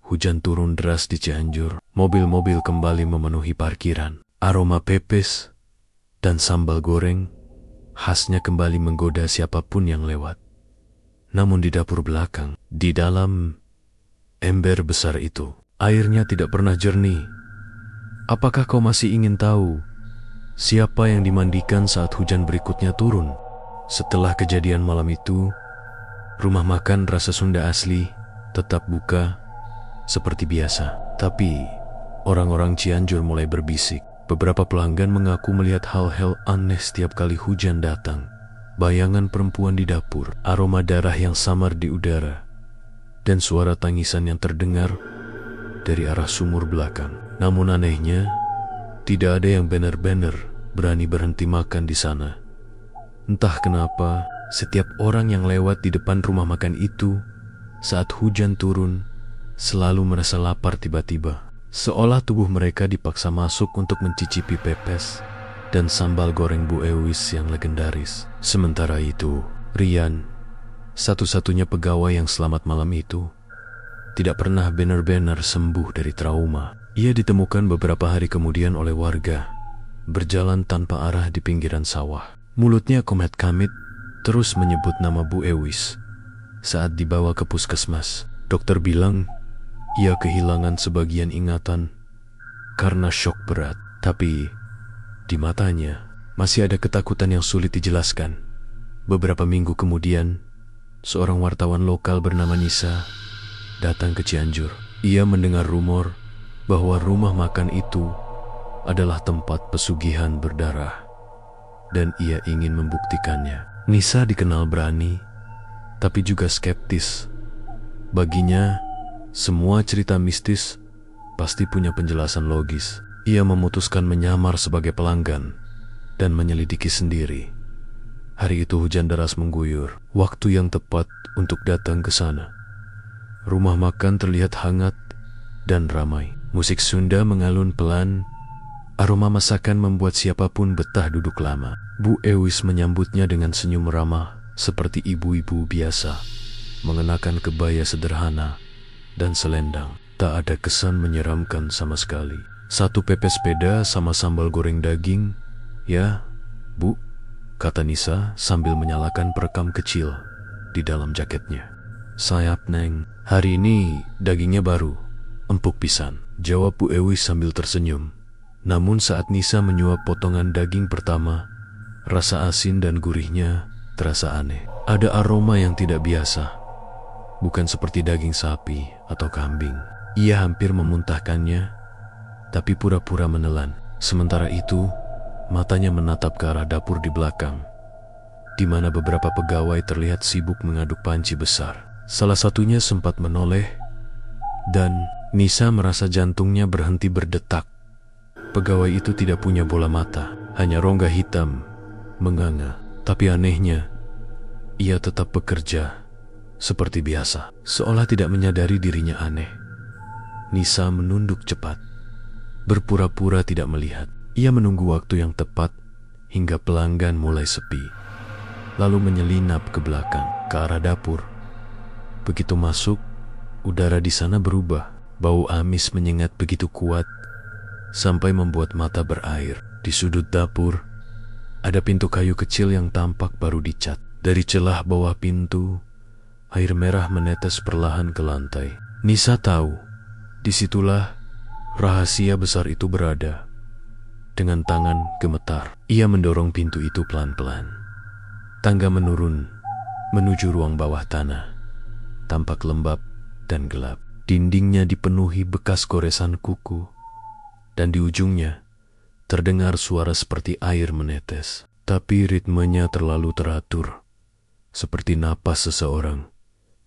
hujan turun deras di Cianjur, mobil-mobil kembali memenuhi parkiran. Aroma pepes dan sambal goreng khasnya kembali menggoda siapapun yang lewat. Namun di dapur belakang, di dalam ember besar itu, airnya tidak pernah jernih. Apakah kau masih ingin tahu siapa yang dimandikan saat hujan berikutnya turun? Setelah kejadian malam itu, rumah makan rasa Sunda asli tetap buka seperti biasa. Tapi orang-orang Cianjur mulai berbisik. Beberapa pelanggan mengaku melihat hal-hal aneh setiap kali hujan datang. Bayangan perempuan di dapur, aroma darah yang samar di udara, dan suara tangisan yang terdengar dari arah sumur belakang. Namun anehnya, tidak ada yang benar-benar berani berhenti makan di sana. Entah kenapa, setiap orang yang lewat di depan rumah makan itu saat hujan turun selalu merasa lapar tiba-tiba. Seolah tubuh mereka dipaksa masuk untuk mencicipi pepes dan sambal goreng Bu Ewis yang legendaris. Sementara itu, Rian, satu-satunya pegawai yang selamat malam itu, tidak pernah benar-benar sembuh dari trauma. Ia ditemukan beberapa hari kemudian oleh warga, berjalan tanpa arah di pinggiran sawah. Mulutnya komet kamit terus menyebut nama Bu Ewis. Saat dibawa ke puskesmas, dokter bilang ia kehilangan sebagian ingatan karena syok berat. Tapi di matanya masih ada ketakutan yang sulit dijelaskan. Beberapa minggu kemudian, seorang wartawan lokal bernama Nisa datang ke Cianjur. Ia mendengar rumor bahwa rumah makan itu adalah tempat pesugihan berdarah, dan ia ingin membuktikannya. Nisa dikenal berani, tapi juga skeptis. Baginya, semua cerita mistis pasti punya penjelasan logis. Ia memutuskan menyamar sebagai pelanggan dan menyelidiki sendiri. Hari itu hujan deras mengguyur, waktu yang tepat untuk datang ke sana. Rumah makan terlihat hangat dan ramai. Musik Sunda mengalun pelan. Aroma masakan membuat siapapun betah duduk lama. Bu Ewis menyambutnya dengan senyum ramah, seperti ibu-ibu biasa, mengenakan kebaya sederhana dan selendang. Tak ada kesan menyeramkan sama sekali. Satu pepes peda sama sambal goreng daging. Ya, Bu, kata Nisa sambil menyalakan perekam kecil di dalam jaketnya. Sayap Neng, hari ini dagingnya baru, empuk pisan, jawab Bu Ewis sambil tersenyum. Namun saat Nisa menyuap potongan daging pertama, rasa asin dan gurihnya terasa aneh. Ada aroma yang tidak biasa, bukan seperti daging sapi atau kambing. Ia hampir memuntahkannya, tapi pura-pura menelan. Sementara itu, matanya menatap ke arah dapur di belakang, di mana beberapa pegawai terlihat sibuk mengaduk panci besar. Salah satunya sempat menoleh, dan Nisa merasa jantungnya berhenti berdetak. Pegawai itu tidak punya bola mata, hanya rongga hitam menganga. Tapi anehnya, ia tetap bekerja seperti biasa, seolah tidak menyadari dirinya aneh. Nisa menunduk cepat, berpura-pura tidak melihat. Ia menunggu waktu yang tepat hingga pelanggan mulai sepi, lalu menyelinap ke belakang, ke arah dapur. Begitu masuk, udara di sana berubah. Bau amis menyengat begitu kuat sampai membuat mata berair. Di sudut dapur, ada pintu kayu kecil yang tampak baru dicat. Dari celah bawah pintu, air merah menetes perlahan ke lantai. Nisa tahu, disitulah rahasia besar itu berada. Dengan tangan gemetar, ia mendorong pintu itu pelan-pelan. Tangga menurun menuju ruang bawah tanah. Tampak lembab dan gelap. Dindingnya dipenuhi bekas goresan kuku, dan di ujungnya terdengar suara seperti air menetes. Tapi ritmenya terlalu teratur, seperti napas seseorang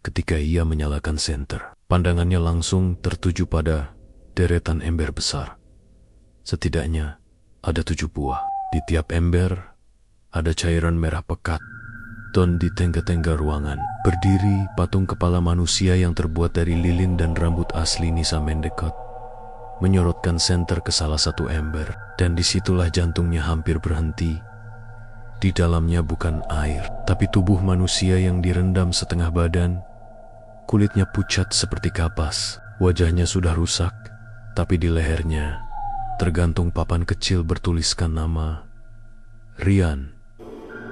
ketika ia menyalakan senter. Pandangannya langsung tertuju pada deretan ember besar. Setidaknya ada 7 buah. Di tiap ember ada cairan merah pekat. Dan di tengah-tengah ruangan berdiri patung kepala manusia yang terbuat dari lilin dan rambut asli Nisa Mendekot, menyorotkan senter ke salah satu ember. Dan disitulah jantungnya hampir berhenti. Di dalamnya bukan air, tapi tubuh manusia yang direndam setengah badan. Kulitnya pucat seperti kapas, wajahnya sudah rusak, tapi di lehernya tergantung papan kecil bertuliskan nama Rian.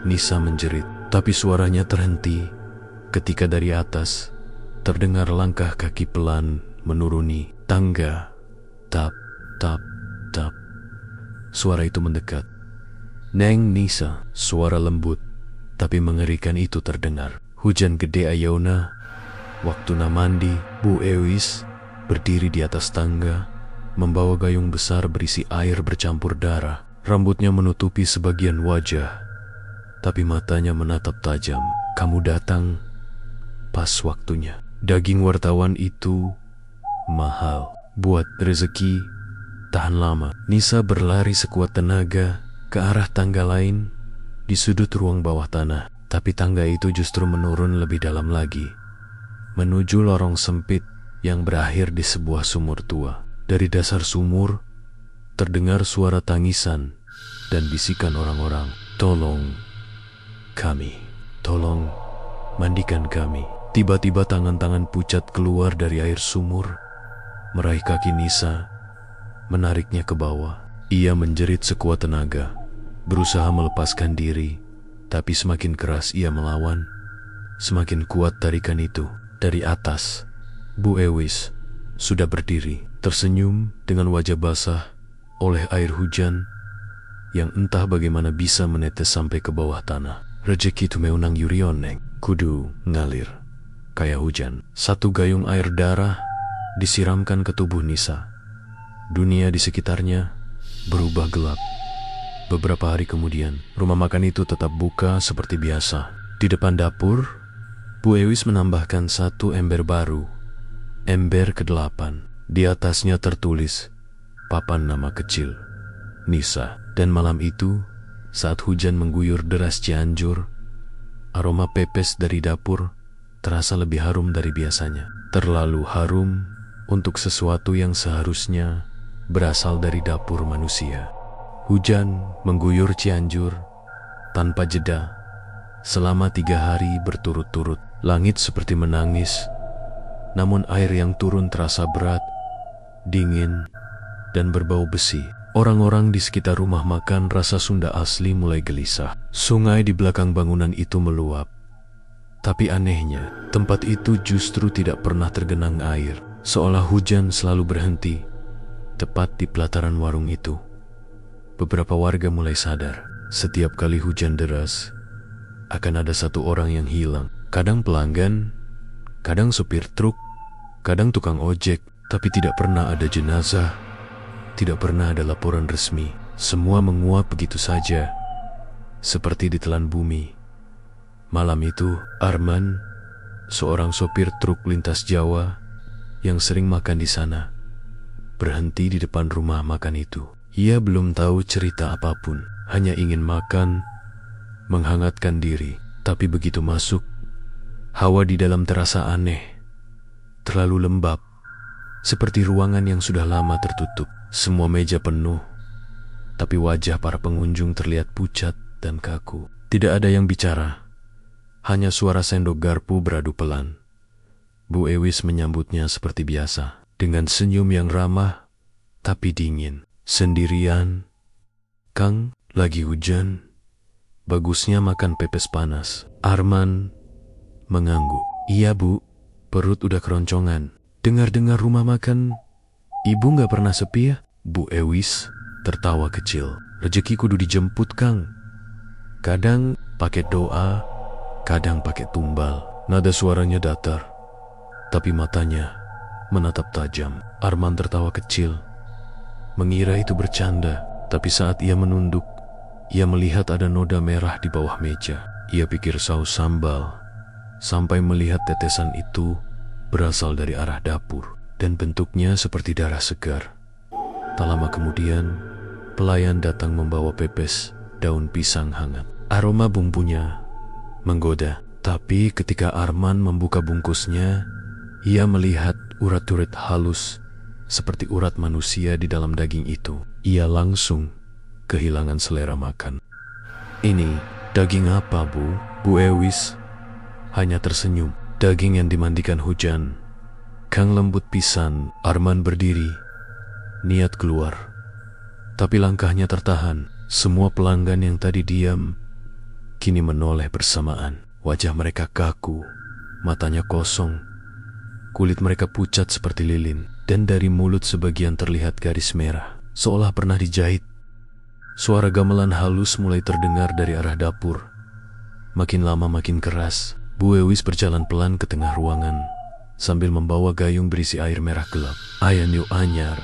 Nisa menjerit, tapi suaranya terhenti ketika dari atas terdengar langkah kaki pelan menuruni tangga. Tap, tap, tap. Suara itu mendekat. Neng Nisa, suara lembut tapi mengerikan itu terdengar. Hujan gede ayeuna, waktu mandi. Bu Ewis berdiri di atas tangga, membawa gayung besar berisi air bercampur darah. Rambutnya menutupi sebagian wajah, tapi matanya menatap tajam. Kamu datang pas waktunya. Daging wartawan itu mahal. Buat rezeki tahan lama. Nisa berlari sekuat tenaga ke arah tangga lain di sudut ruang bawah tanah. Tapi tangga itu justru menurun lebih dalam lagi, menuju lorong sempit yang berakhir di sebuah sumur tua. Dari dasar sumur terdengar suara tangisan dan bisikan orang-orang, "Tolong kami, tolong mandikan kami." Tiba-tiba tangan-tangan pucat keluar dari air sumur, meraih kaki Nisa, menariknya ke bawah. Ia menjerit sekuat tenaga, berusaha melepaskan diri, tapi semakin keras ia melawan, semakin kuat tarikan itu. Dari atas, Bu Ewis sudah berdiri, tersenyum dengan wajah basah oleh air hujan yang entah bagaimana bisa menetes sampai ke bawah tanah. Rejeki tu meunang yurioneng, kudu ngalir kayak hujan. Satu gayung air darah disiramkan ke tubuh Nisa. Dunia di sekitarnya berubah gelap. Beberapa hari kemudian, rumah makan itu tetap buka seperti biasa. Di depan dapur, Bu Ewis menambahkan satu ember baru, ember ke-8. Di atasnya tertulis papan nama kecil, Nisa. Dan malam itu, saat hujan mengguyur deras Cianjur, aroma pepes dari dapur terasa lebih harum dari biasanya. Terlalu harum untuk sesuatu yang seharusnya berasal dari dapur manusia. Hujan mengguyur Cianjur tanpa jeda selama 3 hari berturut-turut. Langit seperti menangis, namun air yang turun terasa berat, dingin, dan berbau besi. Orang-orang di sekitar rumah makan Rasa Sunda asli mulai gelisah. Sungai di belakang bangunan itu meluap. Tapi anehnya, tempat itu justru tidak pernah tergenang air, seolah hujan selalu berhenti tepat di pelataran warung itu. Beberapa warga mulai sadar, setiap kali hujan deras, akan ada satu orang yang hilang. Kadang pelanggan, kadang sopir truk, kadang tukang ojek, tapi tidak pernah ada jenazah, tidak pernah ada laporan resmi. Semua menguap begitu saja, seperti ditelan bumi. Malam itu, Arman, seorang sopir truk lintas Jawa yang sering makan di sana, berhenti di depan rumah makan itu. Ia belum tahu cerita apapun, hanya ingin makan, menghangatkan diri. Tapi begitu masuk, hawa di dalam terasa aneh, terlalu lembab, seperti ruangan yang sudah lama tertutup. Semua meja penuh, tapi wajah para pengunjung terlihat pucat dan kaku. Tidak ada yang bicara, hanya suara sendok garpu beradu pelan. Bu Ewis menyambutnya seperti biasa, dengan senyum yang ramah, tapi dingin. "Sendirian, Kang? Lagi hujan? Bagusnya makan pepes panas." Arman mengangguk. "Iya Bu, perut udah keroncongan. Dengar-dengar rumah makan Ibu gak pernah sepi ya?" Bu Ewis tertawa kecil. "Rezeki kudu dijemput Kang. Kadang pakai doa, kadang pakai tumbal." Nada suaranya datar, tapi matanya menatap tajam. Arman tertawa kecil, mengira itu bercanda. Tapi saat ia menunduk, ia melihat ada noda merah di bawah meja. Ia pikir saus sambal, sampai melihat tetesan itu berasal dari arah dapur, dan bentuknya seperti darah segar. Tak lama kemudian, pelayan datang membawa pepes daun pisang hangat. Aroma bumbunya menggoda. Tapi ketika Arman membuka bungkusnya, ia melihat urat-urat halus seperti urat manusia di dalam daging itu. Ia langsung kehilangan selera makan. "Ini daging apa, Bu?" Bu Ewis hanya tersenyum. "Daging yang dimandikan hujan, Kang, lembut pisan." Arman berdiri, niat keluar, tapi langkahnya tertahan. Semua pelanggan yang tadi diam kini menoleh bersamaan. Wajah mereka kaku, matanya kosong, kulit mereka pucat seperti lilin, dan dari mulut sebagian terlihat garis merah, seolah pernah dijahit. Suara gamelan halus mulai terdengar dari arah dapur. Makin lama makin keras. Bu Ewis berjalan pelan ke tengah ruangan sambil membawa gayung berisi air merah gelap. "Ayan yu anyar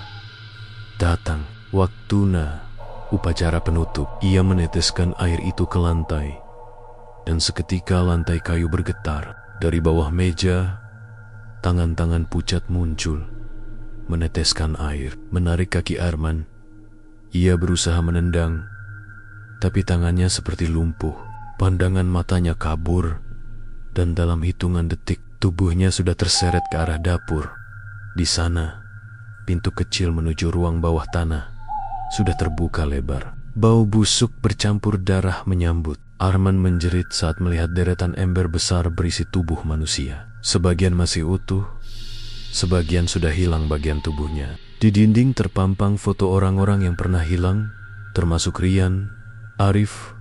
datang, waktuna upacara penutup." Ia meneteskan air itu ke lantai, dan seketika lantai kayu bergetar. Dari bawah meja, tangan-tangan pucat muncul, meneteskan air, menarik kaki Arman. Ia berusaha menendang, tapi tangannya seperti lumpuh. Pandangan matanya kabur, dan dalam hitungan detik, tubuhnya sudah terseret ke arah dapur. Di sana, pintu kecil menuju ruang bawah tanah sudah terbuka lebar. Bau busuk bercampur darah menyambut. Arman menjerit saat melihat deretan ember besar berisi tubuh manusia. Sebagian masih utuh, sebagian sudah hilang bagian tubuhnya. Di dinding terpampang foto orang-orang yang pernah hilang, termasuk Rian, Arif,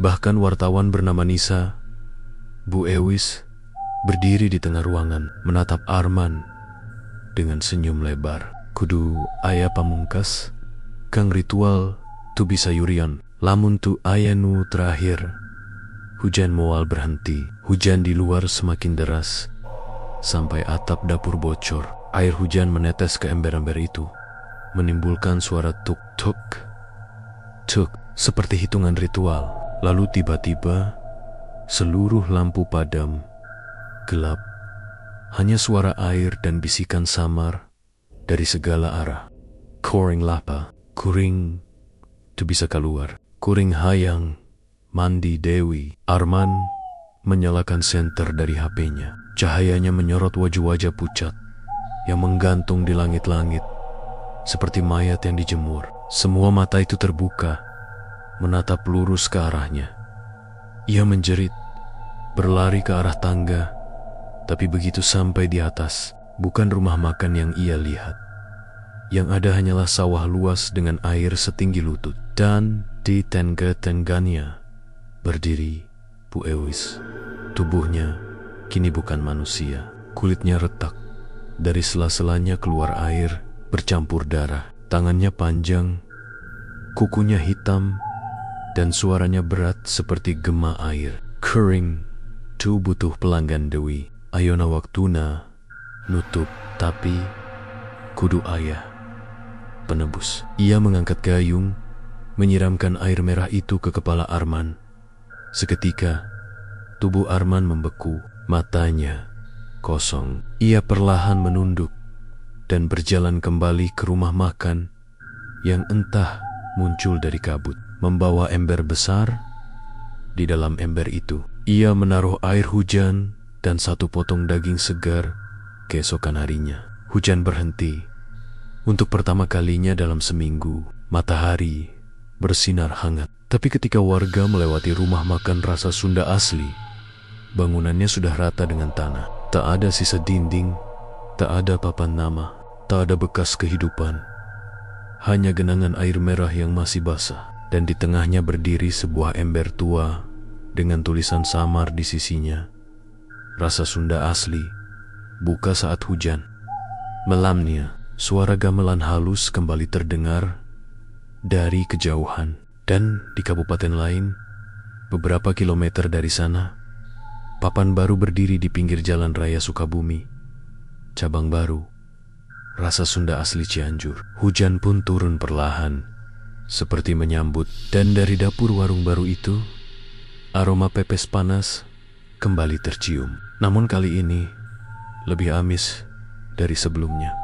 bahkan wartawan bernama Nisa. Bu Ewis berdiri di tengah ruangan, menatap Arman dengan senyum lebar. Kudu aya pamungkas, kang ritual tu bisa yurian. Lamun tu aya nu terakhir, hujan moal berhenti. Hujan di luar semakin deras, sampai atap dapur bocor. Air hujan menetes ke ember-ember itu, menimbulkan suara tuk-tuk, tuk, seperti hitungan ritual. Lalu tiba-tiba, seluruh lampu padam, gelap. Hanya suara air dan bisikan samar dari segala arah. Kuring lapa, kuring tu bisa keluar. Kuring hayang, mandi Dewi. Arman menyalakan senter dari HP-nya. Cahayanya menyorot wajah-wajah pucat yang menggantung di langit-langit seperti mayat yang dijemur. Semua mata itu terbuka, menatap lurus ke arahnya. Ia menjerit, berlari ke arah tangga, tapi begitu sampai di atas, bukan rumah makan yang ia lihat. Yang ada hanyalah sawah luas dengan air setinggi lutut. Dan di tengah-tengahnya berdiri Bu Ewis. Tubuhnya kini bukan manusia. Kulitnya retak. Dari sela-selanya keluar air bercampur darah. Tangannya panjang, kukunya hitam, dan suaranya berat seperti gema air. Kuring, tu butuh pelanggan Dewi. Ayona waktuna nutup, tapi kudu ayah penebus. Ia mengangkat gayung, menyiramkan air merah itu ke kepala Arman. Seketika, tubuh Arman membeku, matanya kosong. Ia perlahan menunduk dan berjalan kembali ke rumah makan yang entah muncul dari kabut, membawa ember besar. Di dalam ember itu, ia menaruh air hujan dan satu potong daging segar. Keesokan harinya, hujan berhenti. Untuk pertama kalinya dalam seminggu, matahari bersinar hangat. Tapi ketika warga melewati rumah makan rasa Sunda asli, bangunannya sudah rata dengan tanah. Tak ada sisa dinding, tak ada papan nama, tak ada bekas kehidupan. Hanya genangan air merah yang masih basah. Dan di tengahnya berdiri sebuah ember tua dengan tulisan samar di sisinya. Rasa Sunda asli, buka saat hujan. Malamnya, suara gamelan halus kembali terdengar dari kejauhan. Dan di kabupaten lain, beberapa kilometer dari sana, papan baru berdiri di pinggir jalan raya Sukabumi. Cabang baru, rasa Sunda asli Cianjur. Hujan pun turun perlahan, seperti menyambut. Dan dari dapur warung baru itu, aroma pepes panas kembali tercium. Namun kali ini, lebih amis dari sebelumnya.